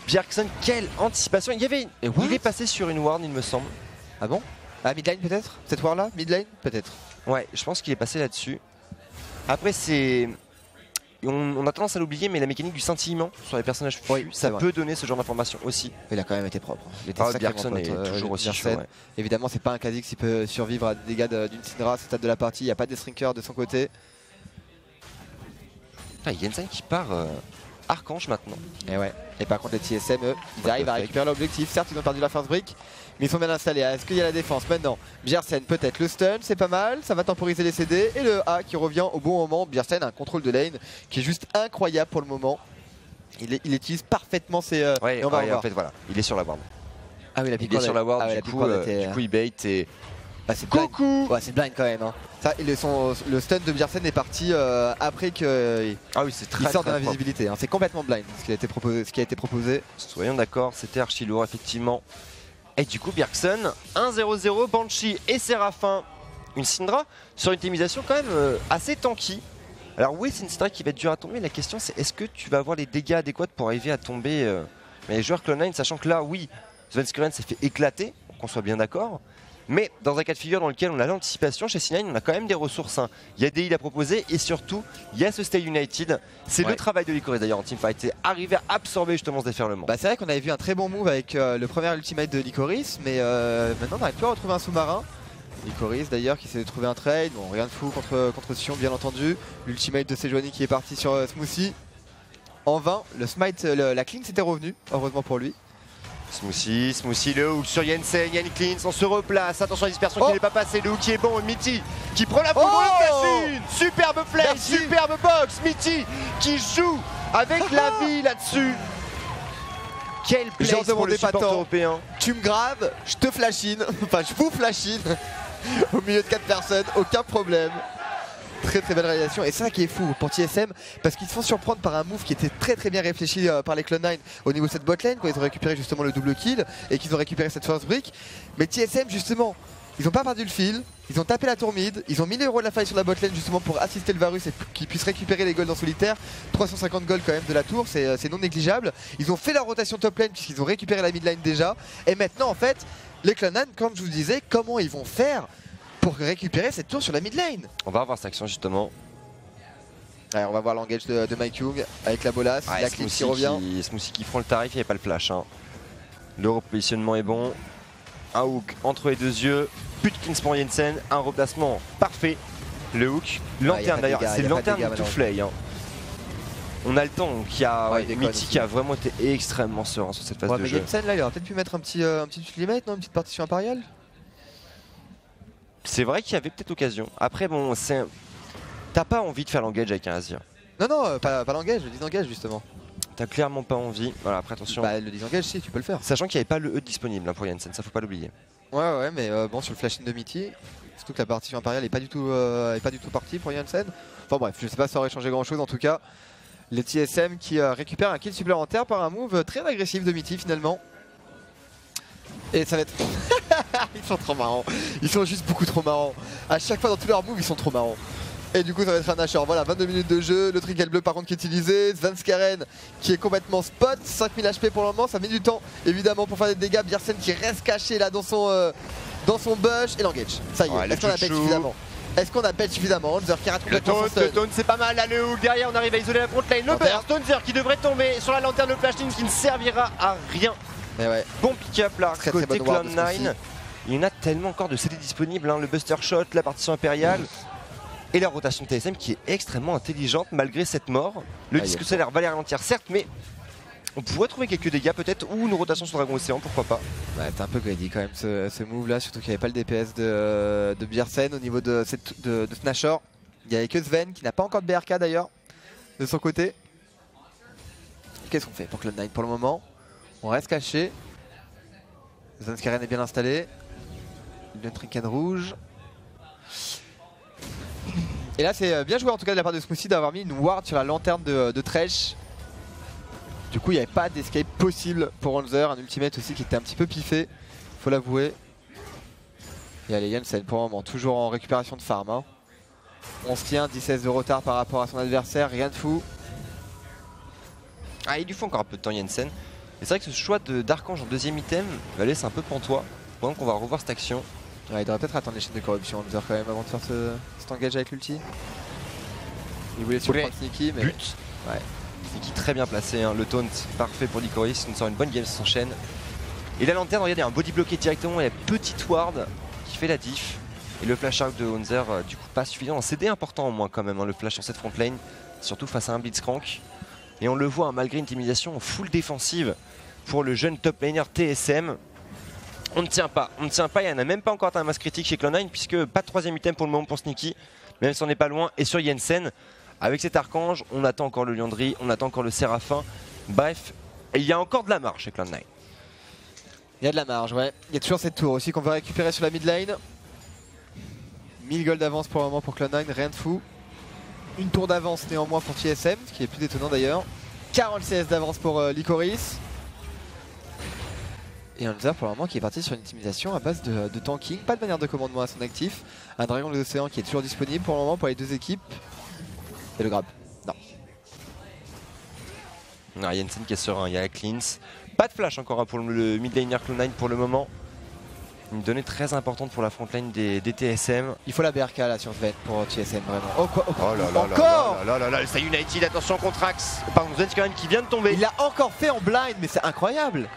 Bjersen, quelle anticipation. Il est passé sur une ward, il me semble. Ah bon? Ah, mid lane peut-être? Cette ward là? Mid lane peut-être? Ouais, je pense qu'il est passé là-dessus. Après, c'est. On a tendance à l'oublier, mais la mécanique du scintillement sur les personnages fus, ça peut donner ce genre d'informations aussi. Il a quand même été propre. Il était Bjersen est toujours aussi chaud, ouais. Évidemment, c'est pas un Kha'Zix qui peut survivre à des dégâts d'une Syndra à ce stade de la partie. Il n'y a pas de Shrinker de son côté. Ah, Jensen qui part Archange maintenant. Et ouais. Et par contre les TSM eux, ils arrivent à récupérer l'objectif. Certes ils ont perdu la first brick, mais ils sont bien installés. Est-ce qu'il y a la défense maintenant? Bjersen peut-être le stun, c'est pas mal, ça va temporiser les CD. Et le A qui revient au bon moment. Bjersen a un contrôle de lane qui est juste incroyable pour le moment. Il utilise parfaitement ses... Ouais, et on va en fait voilà, il est sur la ward. Ah oui, la Il est sur la ward, ouais, du coup il bait et... Ah, c'est blind. Ouais, c'est blind quand même. Hein. Ça, le stun de Bjersen est parti après qu'il sorte de l'invisibilité. Hein. C'est complètement blind ce qui a été proposé. Soyons d'accord, c'était archi lourd effectivement. Et du coup Bjersen, 1-0-0, Banshee et Séraphin. Une Syndra sur une optimisation quand même assez tanky. Alors oui, c'est une Syndra qui va être dure à tomber. La question c'est est-ce que tu vas avoir les dégâts adéquats pour arriver à tomber les joueurs Cloud9, sachant que là oui, Svenskeren s'est fait éclater, qu'on soit bien d'accord. Mais dans un cas de figure dans lequel on a l'anticipation, chez C9 on a quand même des ressources. Hein. Il y a des heals à proposer et surtout il y a ce Stay United. C'est le travail de Licorice d'ailleurs en teamfight, c'est arriver à absorber justement ce déferlement. Bah, c'est vrai qu'on avait vu un très bon move avec le premier ultimate de Licorice, mais maintenant on n'arrive plus à retrouver un sous-marin. Licorice d'ailleurs qui s'est trouvé un trade, bon rien de fou contre Sion bien entendu. L'ultimate de Sejuani qui est parti sur Smoothie. En vain, le smite, la clean s'était revenu, heureusement pour lui. Smoothie, le hook sur Jensen, Yannick Cleans, on se replace, attention à la dispersion qui n'est pas passée, le hook qui est bon, Mitty qui prend la foudre, le flash-in, superbe play, superbe box, Mitty qui joue avec la vie là-dessus. Quel play pour le support européen. Tu me graves, je te flash-in, enfin je vous flash-in au milieu de 4 personnes, aucun problème. Très belle réalisation et c'est ça qui est fou pour TSM parce qu'ils se font surprendre par un move qui était très bien réfléchi par les Cloud9 au niveau de cette botlane quand ils ont récupéré justement le double kill et qu'ils ont récupéré cette first brick. Mais TSM justement, ils n'ont pas perdu le fil, ils ont tapé la tour mid, ils ont mis les héros de la faille sur la botlane justement pour assister le Varus et qu'ils puissent récupérer les golds en solitaire. 350 golds quand même de la tour, c'est non négligeable. Ils ont fait leur rotation top lane puisqu'ils ont récupéré la mid lane déjà. Et maintenant en fait, les Cloud9, comme je vous disais, comment ils vont faire pour récupérer cette tour sur la mid lane? On va revoir cette action justement. Ouais, on va voir l'engage de Mike Young avec la bolas, la clip qui revient. Smoothie qui prend le tarif, il n'y a pas le flash. Hein. Le repositionnement est bon. Un hook entre les deux yeux. Plus de cleans pour Jensen. Un replacement parfait. Le hook. Lanterne d'ailleurs, c'est lanterne to flay. Hein. On a le temps. Donc il y a Mitty qui a vraiment été extrêmement serein sur cette phase de jeu. Jensen là, il aurait peut-être pu mettre un petit ultimate, non, une petite partition impériale. C'est vrai qu'il y avait peut-être occasion. Après, bon, t'as pas envie de faire l'engage avec un Azir. Non, pas l'engage, le disengage justement. T'as clairement pas envie. Voilà, après attention. Bah, le disengage, si, tu peux le faire. Sachant qu'il n'y avait pas le E disponible hein, pour Jensen, ça faut pas l'oublier. Ouais, mais bon, sur le flash-in de Mitty, surtout que la partition impériale est pas du tout partie pour Jensen. Enfin bref, je sais pas si ça aurait changé grand chose en tout cas. Les TSM qui récupèrent un kill supplémentaire par un move très agressif de Mitty finalement. Et ça va être... Ils sont trop marrants. Ils sont juste beaucoup trop marrants. À chaque fois dans tous leurs moves, ils sont trop marrants. Et du coup, ça va être un Nashor. Voilà, 22 minutes de jeu. Le trinket bleu par contre qui est utilisé. Svenskeren qui est complètement spot. 5000 HP pour le moment. Ça met du temps évidemment pour faire des dégâts. Bjersen qui reste caché là dans son bush. Et l'engage. Ça y est. Est-ce qu'on appelle suffisamment? Est-ce qu'on appelle suffisamment? Hunter qui rate complètement son stun. Le taunt c'est pas mal. Là, le hook derrière, on arrive à isoler la front lane. Le burst. Hunter qui devrait tomber sur la lanterne de flashing qui ne servira à rien. Mais ouais. Bon pick-up là, côté Cloud9. Il y en a tellement encore de CD disponibles, hein. Le Buster Shot, la partition impériale et la rotation de TSM qui est extrêmement intelligente malgré cette mort. Le disque solaire va les ralentir certes, mais on pourrait trouver quelques dégâts peut-être ou une rotation sur Dragon Océan, pourquoi pas. Ouais, t'es un peu greedy quand même ce move là, surtout qu'il n'y avait pas le DPS de Bjersen au niveau de Snashor. Il n'y avait que Sven qui n'a pas encore de BRK d'ailleurs de son côté. Qu'est-ce qu'on fait pour Cloud9 pour le moment? On reste caché. Svenskeren est bien installé. Le trinket rouge. Et là c'est bien joué en tout cas de la part de Smoothie d'avoir mis une ward sur la lanterne de Thresh. Du coup il n'y avait pas d'escape possible pour Hanzer. Un ultimate aussi qui était un petit peu piffé, faut l'avouer. Et allez Jensen pour le moment toujours en récupération de farm. Hein. On se tient, 16 de retard par rapport à son adversaire, rien de fou. Ah il lui faut encore un peu de temps Jensen. Et c'est vrai que ce choix d'Archange en deuxième item va laisser un peu pantois. Pendant qu'on va revoir cette action. Ouais, il devrait peut-être attendre les chaînes de corruption Hunter quand même avant de faire cet engage avec l'ulti. Il voulait surprendre Sneaky mais... But. Ouais. Sneaky très bien placé, hein. Le taunt parfait pour Licorice, il nous sort une bonne game sur son chaîne. Et la lanterne, regardez, un body bloqué directement et la petite ward qui fait la diff. Et le flash out de Hunzer du coup pas suffisant. Un CD important au moins quand même, hein, le flash sur cette front lane. surtout face à un Blitzcrank. Et on le voit, hein, malgré une intimidation full défensive pour le jeune top laner TSM. On ne tient pas, il n'y en a même pas encore un masse critique chez Cloud9 puisque pas de 3ème item pour le moment pour Sneaky, même si on n'est pas loin. Et sur Jensen, avec cet archange, on attend encore le Liandry, on attend encore le Séraphin. Bref, il y a encore de la marge chez Cloud9. Il y a de la marge, ouais. Il y a toujours cette tour aussi qu'on va récupérer sur la mid lane. 1000 gold d'avance pour le moment pour Cloud9, rien de fou. Une tour d'avance néanmoins pour TSM, ce qui est plus étonnant d'ailleurs. 40 CS d'avance pour Licorice. Et Hansa pour le moment qui est parti sur une intimidation à base de tanking, pas de manière de commandement à son actif. Un dragon de l'océan qui est toujours disponible pour le moment pour les deux équipes. Et le grab, non. Ah, Jensen qui est serein, il y a la cleanse. Pas de flash encore pour le mid laner Cloud9 pour le moment. Une donnée très importante pour la frontline des TSM. Il faut la BRK là sur Sven pour TSM vraiment. Oh quoi, oh là là encore là, ça United, attention contre Axe. Pardon, Sven qui vient de tomber. Il l'a encore fait en blind, mais c'est incroyable.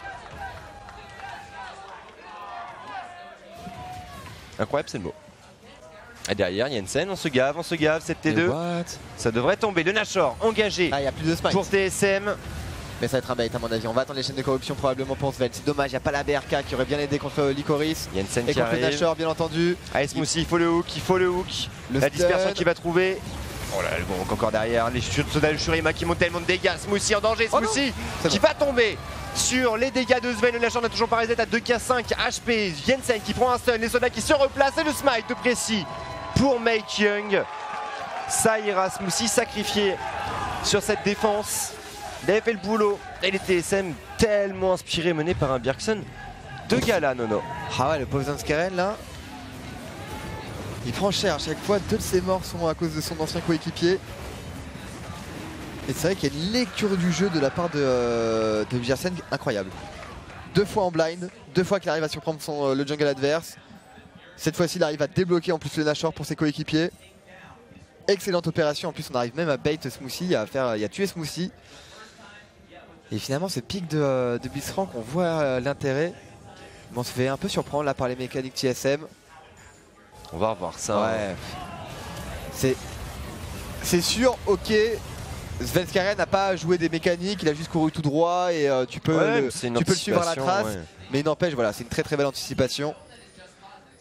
Incroyable, c'est le mot. Et derrière, Jensen, on se gave, cette T2. Ça devrait tomber. Le Nashor engagé y a plus de smite pour TSM. Mais ça va être un bait à mon avis. On va attendre les chaînes de corruption probablement pour Sven. C'est dommage, il n'y a pas la BRK qui aurait bien aidé contre Licorice. Jensen et qui contre le Nashor, bien entendu. Allez, Smoothie, il faut le hook, La dispersion qu'il va trouver. Oh là, le bon encore derrière. Les chutes de Shurima qui montent tellement de dégâts. Smoothie en danger, Smoothie qui va tomber sur les dégâts de Sven. Le Nashor n'a toujours pas reset à 2k5 HP. Jensen qui prend un stun, les soldats qui se replacent et le smite de précis pour Make Young. Ça ira, Smoothie sacrifié sur cette défense. Il avait fait le boulot et les TSM tellement inspirés, menés par un Bjergsen de gala, Nono. Ah ouais, le pauvre Zanskaren là, il prend cher à chaque fois. 2 de ses morts sont à cause de son ancien coéquipier. Et c'est vrai qu'il y a une lecture du jeu de la part de Bjergsen incroyable. 2 fois en blind, 2 fois qu'il arrive à surprendre le jungle adverse. Cette fois-ci, il arrive à débloquer en plus le Nashor pour ses coéquipiers. Excellente opération, en plus on arrive même à bait Smoothie, à tuer Smoothie. Et finalement ce pic de Blitzcrank, on voit l'intérêt. Mais on se fait un peu surprendre là par les mécaniques TSM. On va revoir ça. Ouais. C'est sûr, ok. Svenskeren n'a pas joué des mécaniques, il a juste couru tout droit et tu peux le suivre à la trace. Ouais. Mais il n'empêche, voilà, c'est une très très belle anticipation.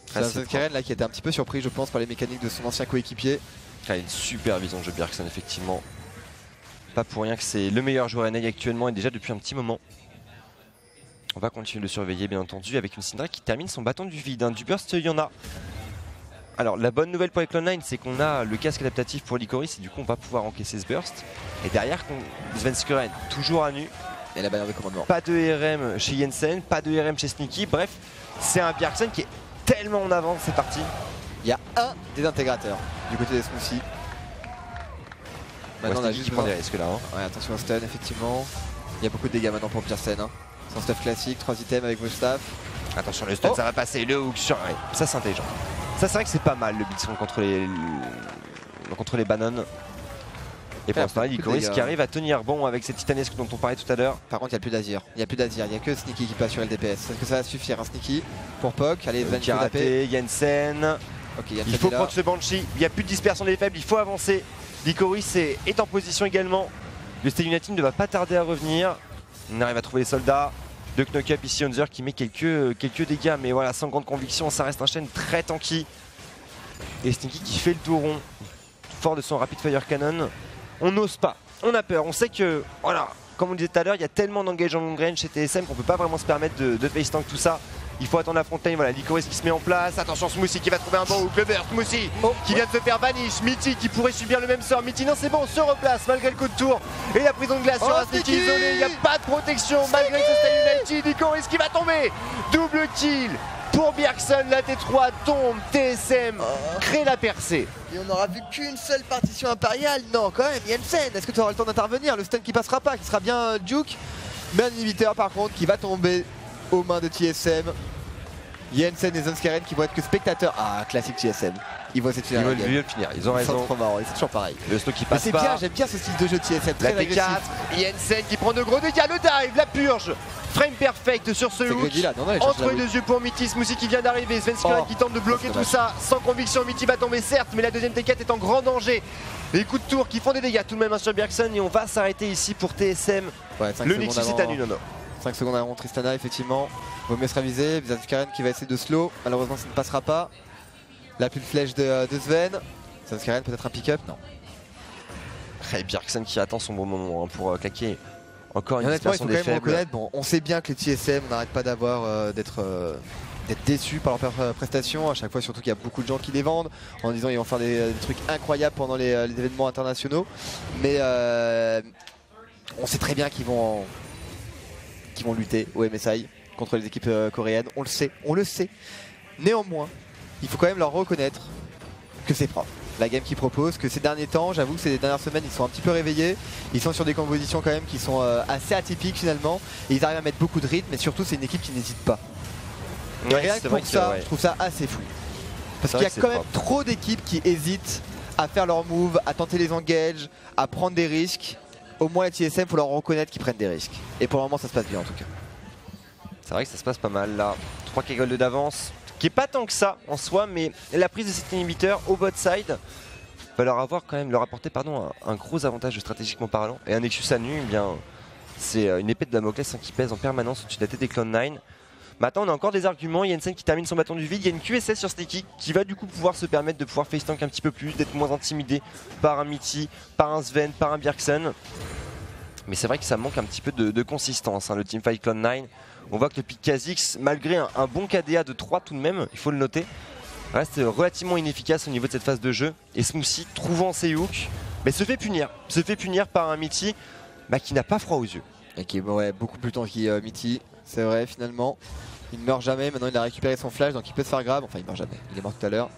Svenskeren là qui était un petit peu surpris je pense par les mécaniques de son ancien coéquipier. Il a une super vision de jeu Bjergsen effectivement. Pas pour rien que c'est le meilleur joueur NA actuellement et déjà depuis un petit moment. On va continuer de le surveiller bien entendu avec une Syndra qui termine son bâton du vide. Du burst il y en a. Alors la bonne nouvelle pour les Cloud9 c'est qu'on a le casque adaptatif pour Licorice et du coup on va pouvoir encaisser ce burst. Et derrière Svenskeren toujours à nu. Et la bannière de commandement. Pas de RM chez Jensen, pas de RM chez Sneaky. Bref, c'est un Bjergsen qui est tellement en avance, c'est parti. Il y a un des intégrateurs du côté des Smoothie. Maintenant on a juste prend des risques là. Ouais, attention au stun effectivement. Il y a beaucoup de dégâts maintenant pour Bjergsen. Son stuff classique, 3 items avec vos staffs. Attention le stun ça va passer, le hook sur... Ouais, ça c'est intelligent. Ça c'est vrai que c'est pas mal le Blitzcrank contre les bananes. Et pour l'instant, Licorice qui arrive à tenir bon avec cette titanesque dont on parlait tout à l'heure. Par contre, il n'y a plus d'Azir. Il n'y a plus d'Azir. Il n'y a que Sneaky qui peut assurer le DPS. Est-ce que ça va suffire, un Sneaky pour Pok? Allez, Sven qui a raté, Jensen. Okay, il faut prendre ce Banshee. Il n'y a plus de dispersion des faibles. Il faut avancer. Licorice est en position également. Le Stay United ne va pas tarder à revenir. On arrive à trouver les soldats. De knock-up ici, Hunter qui met quelques dégâts. Mais voilà, sans grande conviction, ça reste un chaîne très tanky. Et Sneaky qui fait le tour rond. Fort de son Rapid Fire Cannon. On n'ose pas, on a peur, on sait que, voilà, comme on disait tout à l'heure, il y a tellement d'engage en long range chez TSM qu'on peut pas vraiment se permettre de face tank tout ça. Il faut attendre la frontline, voilà, Licorice qui se met en place, attention Smoothie qui va trouver un bon hook, le burst, Smoothie qui vient de se faire vanish, Mitty qui pourrait subir le même sort, Mitty non c'est bon, on se replace malgré le coup de tour et la prison de glace sur un Sneaky isolé, il n'y a pas de protection malgré ce Stay United, Licorice qui va tomber, double kill pour Bjergsen, la T3 tombe, TSM crée la percée. Et on n'aura vu qu'une seule partition impériale. Non, quand même, Jensen, est-ce que tu auras le temps d'intervenir? Le stun qui passera pas, qui sera bien Duke. Mais un inhibiteur par contre qui va tomber aux mains de TSM. Jensen et Zanskeren qui vont être que spectateurs. Ah, classique TSM. Ils vont essayer de finir. Ils veulent finir, ils ont raison. C'est trop marrant, c'est toujours pareil. Le slow qui passe pas. Bien, j'aime bien ce style de jeu TSM. La T4, Jensen qui prend de gros dégâts, le dive, la purge Frame perfect sur ce hook. Entre les deux yeux pour Mitty, Smoothie qui vient d'arriver. Svenskeren qui tente de bloquer tout ça sans conviction. Mitty va tomber certes, mais la deuxième T4 est en grand danger. Les coups de tour qui font des dégâts tout de même sur Bjergsen et on va s'arrêter ici pour TSM. Le Nexus est à Nunono. 5 secondes avant Tristana effectivement. Vaut mieux se raviser. Svenskeren qui va essayer de slow. Malheureusement ça ne passera pas. La pile flèche de Sven. Svenskeren peut-être un pick-up? Non. Et Bjergsen qui attend son bon moment pour claquer encore une honnêtement, il faut quand même faibles. reconnaître, bon, on sait bien que les TSM, on n'arrête pas d'être déçus par leurs prestations. À chaque fois, surtout qu'il y a beaucoup de gens qui les vendent en disant qu'ils vont faire des trucs incroyables pendant les événements internationaux. Mais on sait très bien qu'ils vont lutter au MSI contre les équipes coréennes. On le sait. Néanmoins, il faut quand même leur reconnaître que c'est propre. La game qu'ils proposent, que ces derniers temps, j'avoue que ces dernières semaines, ils sont un petit peu réveillés. Ils sont sur des compositions quand même qui sont assez atypiques finalement. Et ils arrivent à mettre beaucoup de rythme, mais surtout c'est une équipe qui n'hésite pas. Et rien que pour ça, je trouve ça assez fou. Parce qu'il y a quand même trop d'équipes qui hésitent à faire leurs moves, à tenter les engages, à prendre des risques. Au moins les TSM, il faut leur reconnaître qu'ils prennent des risques. Et pour le moment ça se passe bien en tout cas. C'est vrai que ça se passe pas mal là. 3 K-Gold d'avance. Qui est pas tant que ça en soi, mais la prise de cet inhibiteur au bot side va leur apporter un gros avantage stratégiquement parlant. Et un Nexus à nu, eh bien c'est une épée de Damoclès qui pèse en permanence au-dessus de la tête des Cloud9. Maintenant on a encore des arguments, Jensen qui termine son bâton du vide, il y a une QSS sur Sneaky qui va du coup pouvoir se permettre de pouvoir face tank un petit peu plus, d'être moins intimidé par un Mitty, par un Sven, par un Bjergsen. Mais c'est vrai que ça manque un petit peu de consistance, hein, le teamfight Cloud9. On voit que le pick Kha'Zix, malgré un bon KDA de 3 tout de même, il faut le noter, reste relativement inefficace au niveau de cette phase de jeu. Et Smoothie, trouvant ses hooks, mais se fait punir par un Mitty qui n'a pas froid aux yeux. Et qui est beaucoup plus tanky Mitty, c'est vrai finalement. Il ne meurt jamais, maintenant il a récupéré son flash donc il peut se faire grab. Enfin il meurt jamais, il est mort tout à l'heure.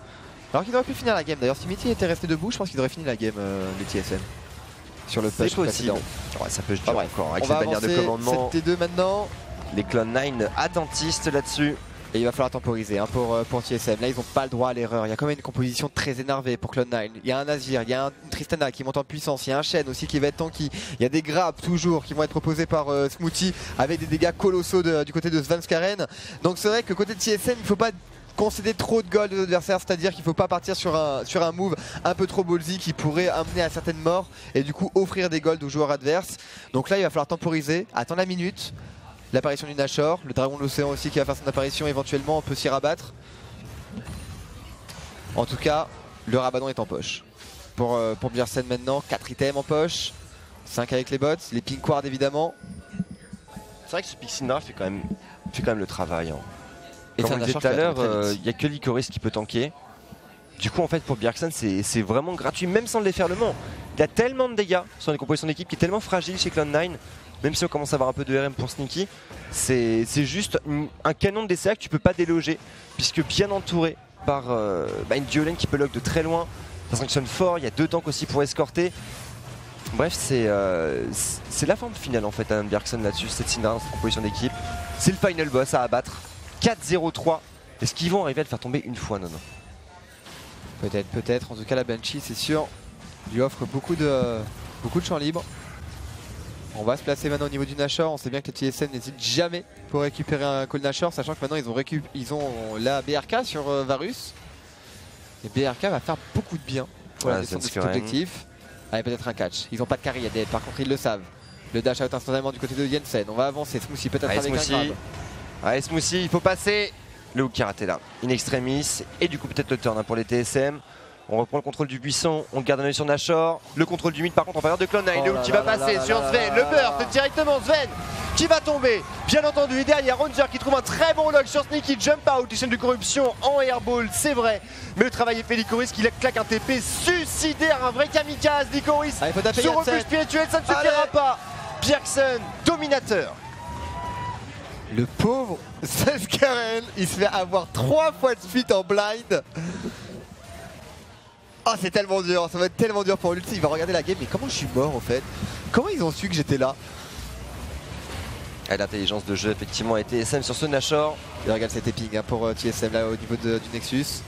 Alors qu'il aurait pu finir la game d'ailleurs, si Mitty était resté debout, je pense qu'il aurait fini la game les TSM. Sur le push possible. Ouais, ça peut se dire encore avec cette bannière de commandement. 7T2 maintenant. Les Cloud9 attentistes là-dessus. Et il va falloir temporiser hein, pour TSM. Là ils n'ont pas le droit à l'erreur. Il y a quand même une composition très énervée pour Cloud9. Il y a un Azir, il y a un Tristana qui monte en puissance, il y a un Shen aussi qui va être tanky. Il y a des grabs toujours qui vont être proposés par Smoothie avec des dégâts colossaux du côté de Svenskeren. Donc c'est vrai que côté de TSM il ne faut pas concéder trop de gold aux adversaires, c'est-à-dire qu'il ne faut pas partir sur un move un peu trop ballsy qui pourrait amener à certaines morts et du coup offrir des golds aux joueurs adverses. Donc là il va falloir temporiser, attendre la minute. L'apparition du Nashor, le dragon de l'océan aussi qui va faire son apparition éventuellement, on peut s'y rabattre. En tout cas, le Rabadon est en poche. Pour Bjergsen maintenant, 4 items en poche, 5 avec les bots, les pink ward évidemment. C'est vrai que ce Pixindra fait quand même le travail. Hein. Et comme on disait tout à l'heure, il n'y a que Licorice qui peut tanker. Du coup en fait pour Bjergsen c'est vraiment gratuit, même sans le déferlement. Il y a tellement de dégâts sur les compositions d'équipe qui est tellement fragile chez Cloud9. Même si on commence à avoir un peu de RM pour Sneaky, c'est juste un canon de DCA que tu peux pas déloger, puisque bien entouré par une Diolène qui peut lock de très loin, ça sanctionne fort, il y a 2 tanks aussi pour escorter. Bref, c'est la forme finale en fait à Bjergsen là-dessus, cette Syndra dans cette composition d'équipe. C'est le final boss à abattre, 4-0-3. Est-ce qu'ils vont arriver à le faire tomber une fois? Non. Peut-être, en tout cas la Banshee c'est sûr, lui offre beaucoup de champs libres. On va se placer maintenant au niveau du Nashor. On sait bien que les TSM n'hésitent jamais pour récupérer un call Nashor, sachant que maintenant ils ont la BRK sur Varus. Et BRK va faire beaucoup de bien pour la descente de cet objectif. Allez, peut-être un catch. Ils n'ont pas de carry à dead, par contre ils le savent. Le dash out instantanément du côté de Jensen. On va avancer. Smoothie peut-être avec un grab. Allez Smoothie, il faut passer. Le hook qui a raté là. In extremis. Et du coup peut-être le turn pour les TSM. On reprend le contrôle du buisson, on garde un œil sur Nashor. Le contrôle du mid par contre en faveur de Cloud9. Le hook qui va passer sur Sven, le burst directement Sven qui va tomber. Bien entendu, et derrière Ranger qui trouve un très bon lock sur Sneaky, jump out, chaîne de corruption en airball, c'est vrai. Mais le travail est fait, Licorice qui claque un TP suicidaire, un vrai kamikaze. Licorice sur refus spirituel, ça ne suffira pas. Bjergsen, dominateur. Le pauvre Svenskeren, il se fait avoir 3 fois de suite en blind. Oh c'est tellement dur, ça va être tellement dur pour lui. Il va regarder la game, mais comment je suis mort en fait? Comment ils ont su que j'étais là? L'intelligence de jeu effectivement a été TSM sur ce Nashor. Et regarde cet éping hein, pour TSM là au niveau du Nexus.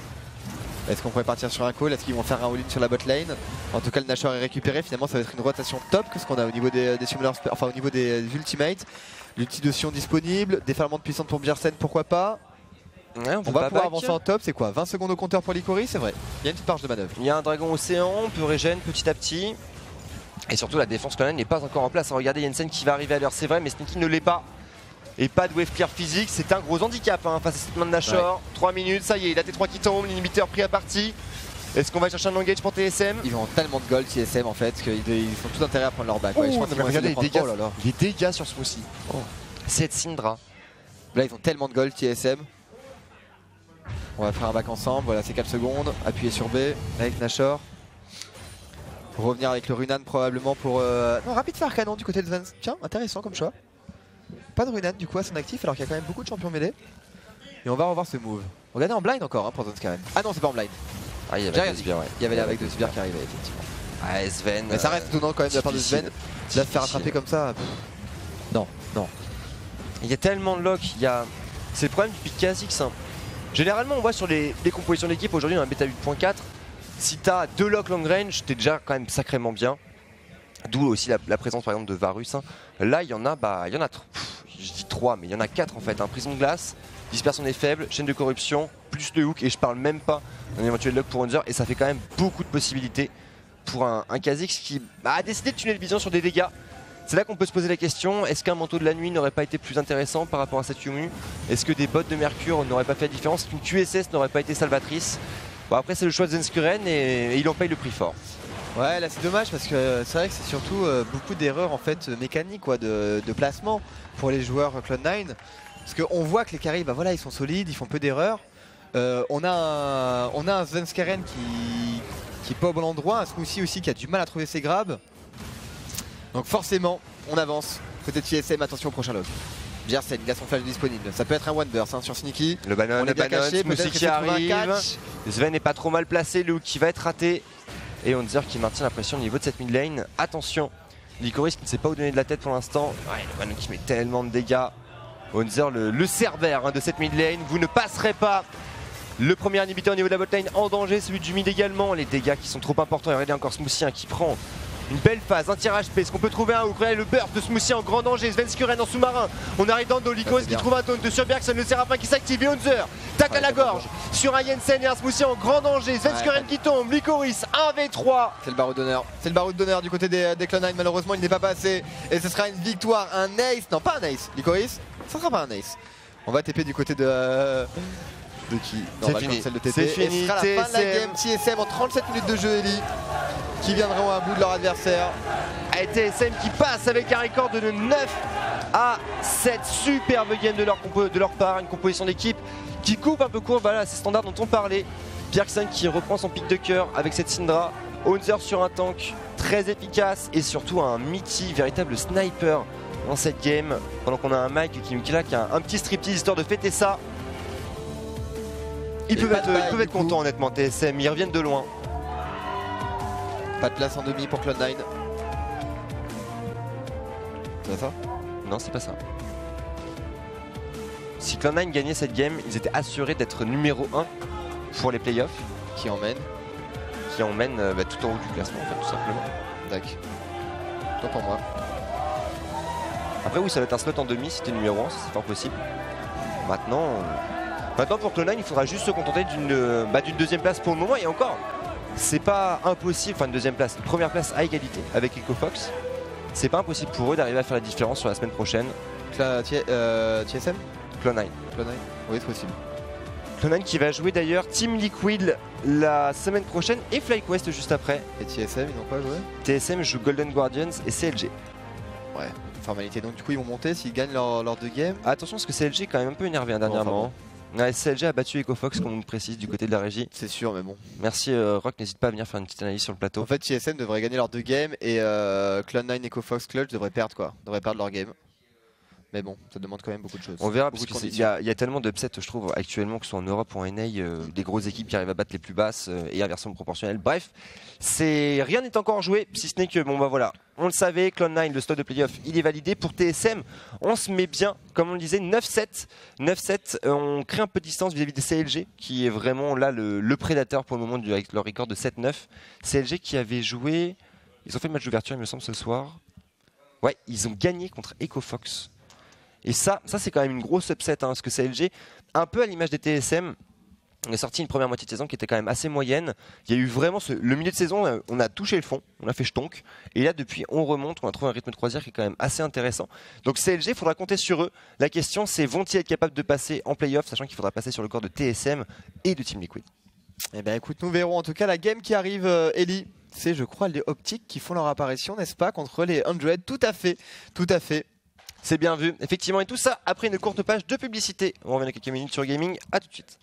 Est-ce qu'on pourrait partir sur un call? Est-ce qu'ils vont faire un all-in sur la bot lane? En tout cas, le Nashor est récupéré. Finalement, ça va être une rotation top que ce qu'on a au niveau des summoners, enfin au niveau des ultimates. L'ulti de Sion disponible, déferlement de puissance pour Bjersen, pourquoi pas? Ouais, On va pouvoir avancer en top, c'est quoi? 20 secondes au compteur pour l'Icoris, c'est vrai. Il y a une petite marge de manœuvre. Il y a un dragon océan, on peut régène petit à petit. Et surtout la défense quand même n'est pas encore en place. Regardez Jensen qui va arriver à l'heure, c'est vrai, mais Sneaky ne l'est pas. Et pas de wave clear physique, c'est un gros handicap hein, face à cette main de Nashor. Ouais. 3 minutes, ça y est, il a T3 qui tombe, l'inhibiteur pris à partie. Est-ce qu'on va chercher un engage pour TSM? Ils ont tellement de gold TSM en fait qu'ils ont tout intérêt à prendre leur back. Oh, ouais, je pense regardez les dégâts, oh là là. les dégâts sur Smoothie. Oh. C'est Syndra. Là ils ont tellement de gold TSM. On va faire un back ensemble, voilà c'est 4 secondes, appuyer sur B avec Nashor. Revenir avec le Runan probablement pour... Non, rapide faire canon du côté de Sven. Tiens, intéressant comme choix. Pas de Runan du coup à son actif alors qu'il y a quand même beaucoup de champions mêlés. Et on va revoir ce move. Regardez en blind encore hein, pour Sven. Ah non c'est pas en blind. Ah il y avait Sbire, ouais. Il y avait avec de Sbire qui arrivait effectivement. Ah Sven. Mais ça reste étonnant quand même de la part de Sven. Là se faire attraper comme ça. Non, non. Il y a tellement de lock, c'est le problème du pick Kha'Zix. Hein. Généralement on voit sur les compositions d'équipe, aujourd'hui on a un bêta 8.4. Si t'as 2 locks long range, t'es déjà quand même sacrément bien. D'où aussi la présence par exemple de Varus. Hein. Là il y en a, je dis 3, mais il y en a 4 en fait. Hein. Prison de glace, dispersion des faibles, chaîne de corruption, plus le hook, et je parle même pas d'un éventuel lock pour Hunter. Et ça fait quand même beaucoup de possibilités pour un Kha'Zix qui a décidé de tunnel vision sur des dégâts. C'est là qu'on peut se poser la question, est-ce qu'un manteau de la nuit n'aurait pas été plus intéressant par rapport à cette Yumu? Est-ce que des bottes de mercure n'auraient pas fait la différence? Qu'une QSS n'aurait pas été salvatrice? Bon après c'est le choix de Zenskuren et il en paye le prix fort. Ouais là c'est dommage parce que c'est vrai que c'est surtout beaucoup d'erreurs en fait mécaniques quoi, de placement pour les joueurs Cloud9. Parce qu'on voit que les carries bah voilà ils sont solides, ils font peu d'erreurs. On a un Zenskuren qui est pas au bon endroit, un Smoothie aussi qui a du mal à trouver ses grabs. Donc forcément on avance. Côté TSM, attention au prochain log. Bjersen, il a son flash disponible. Ça peut être un one burst hein, sur Sneaky. Le Bannon, Smoothie qui arrive. Sven n'est pas trop mal placé, le hook qui va être raté. Et Hunter qui maintient la pression au niveau de cette mid lane. Attention, l'Icoris qui ne sait pas où donner de la tête pour l'instant. Ouais, le Bannon qui met tellement de dégâts. Hunter, le cerbère hein, de cette mid lane. Vous ne passerez pas. Le premier inhibiteur au niveau de la bot lane en danger, celui du mid également. Les dégâts qui sont trop importants. Et regardez encore Smoothie hein, qui prend une belle phase, un tir HP, est-ce qu'on peut trouver un hook? Le burst de Smoothie en grand danger, Zenskuren en sous-marin. On arrive dans l'Icoris qui trouve un taunt sur Bjersen, le Séraphin qui s'active et Hunter tac à la gorge sur un Jensen et un Smoothie en grand danger. Zenskuren qui tombe, l'Icoris 1v3. C'est le baroud d'honneur. C'est le baroud d'honneur du côté des Cloud9. Malheureusement il n'est pas passé. Et ce sera une victoire, un ace. Non pas un ace, l'Icoris, ça sera pas un ace. On va TP du côté de qui? C'est fini. C'est fini. Et ce sera la fin de la game. TSM en 37 minutes de jeu Ellie qui viendront à bout de leur adversaire. Et TSM qui passe avec un record de 9 à 7. Superbe game de leur part, une composition d'équipe qui coupe un peu court, voilà ces standards dont on parlait. Bjersen qui reprend son pic de cœur avec cette Syndra. Hunter sur un tank très efficace et surtout un Mitty, véritable sniper dans cette game. Pendant qu'on a un Mike qui nous claque un petit striptease histoire de fêter ça. Ils peuvent être contents honnêtement TSM, ils reviennent de loin. Pas de place en demi pour Cloud9. C'est ça? Non, c'est pas ça. Si Cloud9 gagnait cette game, ils étaient assurés d'être numéro 1 pour les playoffs. Qui emmène tout en haut du classement, en fait, tout simplement. D'accord. Tant pour moi. Après, oui, ça va être un slot en demi si t'es numéro 1, ça c'est fort possible. Maintenant pour Cloud9, il faudra juste se contenter d'une deuxième place pour le moment et encore. C'est pas impossible, enfin une deuxième place, une première place à égalité avec EcoFox. C'est pas impossible pour eux d'arriver à faire la différence sur la semaine prochaine. TSM Cloud9. Oui, c'est possible. Cloud9 qui va jouer d'ailleurs Team Liquid la semaine prochaine et FlyQuest juste après. Et TSM, ils n'ont pas joué? TSM joue Golden Guardians et CLG. Ouais, formalité. Donc du coup, ils vont monter s'ils gagnent leurs deux games. Attention parce que CLG est quand même un peu énervé hein, dernièrement. Ouais, CLG a battu EcoFox comme on nous précise du côté de la régie. C'est sûr mais bon. Merci Rock, n'hésite pas à venir faire une petite analyse sur le plateau. En fait TSM devrait gagner leurs deux games et Cloud9 EcoFox Clutch devraient perdre quoi. Devraient perdre leur game. Mais bon, ça demande quand même beaucoup de choses. On verra, Beaucoup parce de qu'il y a tellement d'upsets, je trouve, actuellement, que ce soit en Europe ou en NA, des grosses équipes qui arrivent à battre les plus basses et inversement proportionnel. Bref, rien n'est encore joué, si ce n'est que, bon bah voilà, on le savait, Cloud9, le slot de playoff, il est validé. Pour TSM, on se met bien, comme on le disait, 9-7. 9-7, on crée un peu de distance vis-à-vis des CLG, qui est vraiment là le prédateur pour le moment avec leur record de 7-9. CLG qui avait joué, ils ont fait le match d'ouverture, il me semble, ce soir. Ouais, ils ont gagné contre EcoFox. Et ça c'est quand même une grosse upset, hein, parce que CLG, un peu à l'image des TSM, on a sorti une première moitié de saison qui était quand même assez moyenne. Il y a eu vraiment le milieu de saison, on a touché le fond, on a fait jetonk. Et là, depuis, on remonte, on a trouvé un rythme de croisière qui est quand même assez intéressant. Donc CLG, il faudra compter sur eux. La question, c'est vont-ils être capables de passer en playoff, sachant qu'il faudra passer sur le corps de TSM et de Team Liquid. Eh bien écoute, nous verrons en tout cas la game qui arrive, Ellie. C'est, je crois, les Optiques qui font leur apparition, n'est-ce pas, contre les 100. Tout à fait, tout à fait. C'est bien vu, effectivement. Et tout ça après une courte page de publicité. On revient dans quelques minutes sur Gaming. À tout de suite.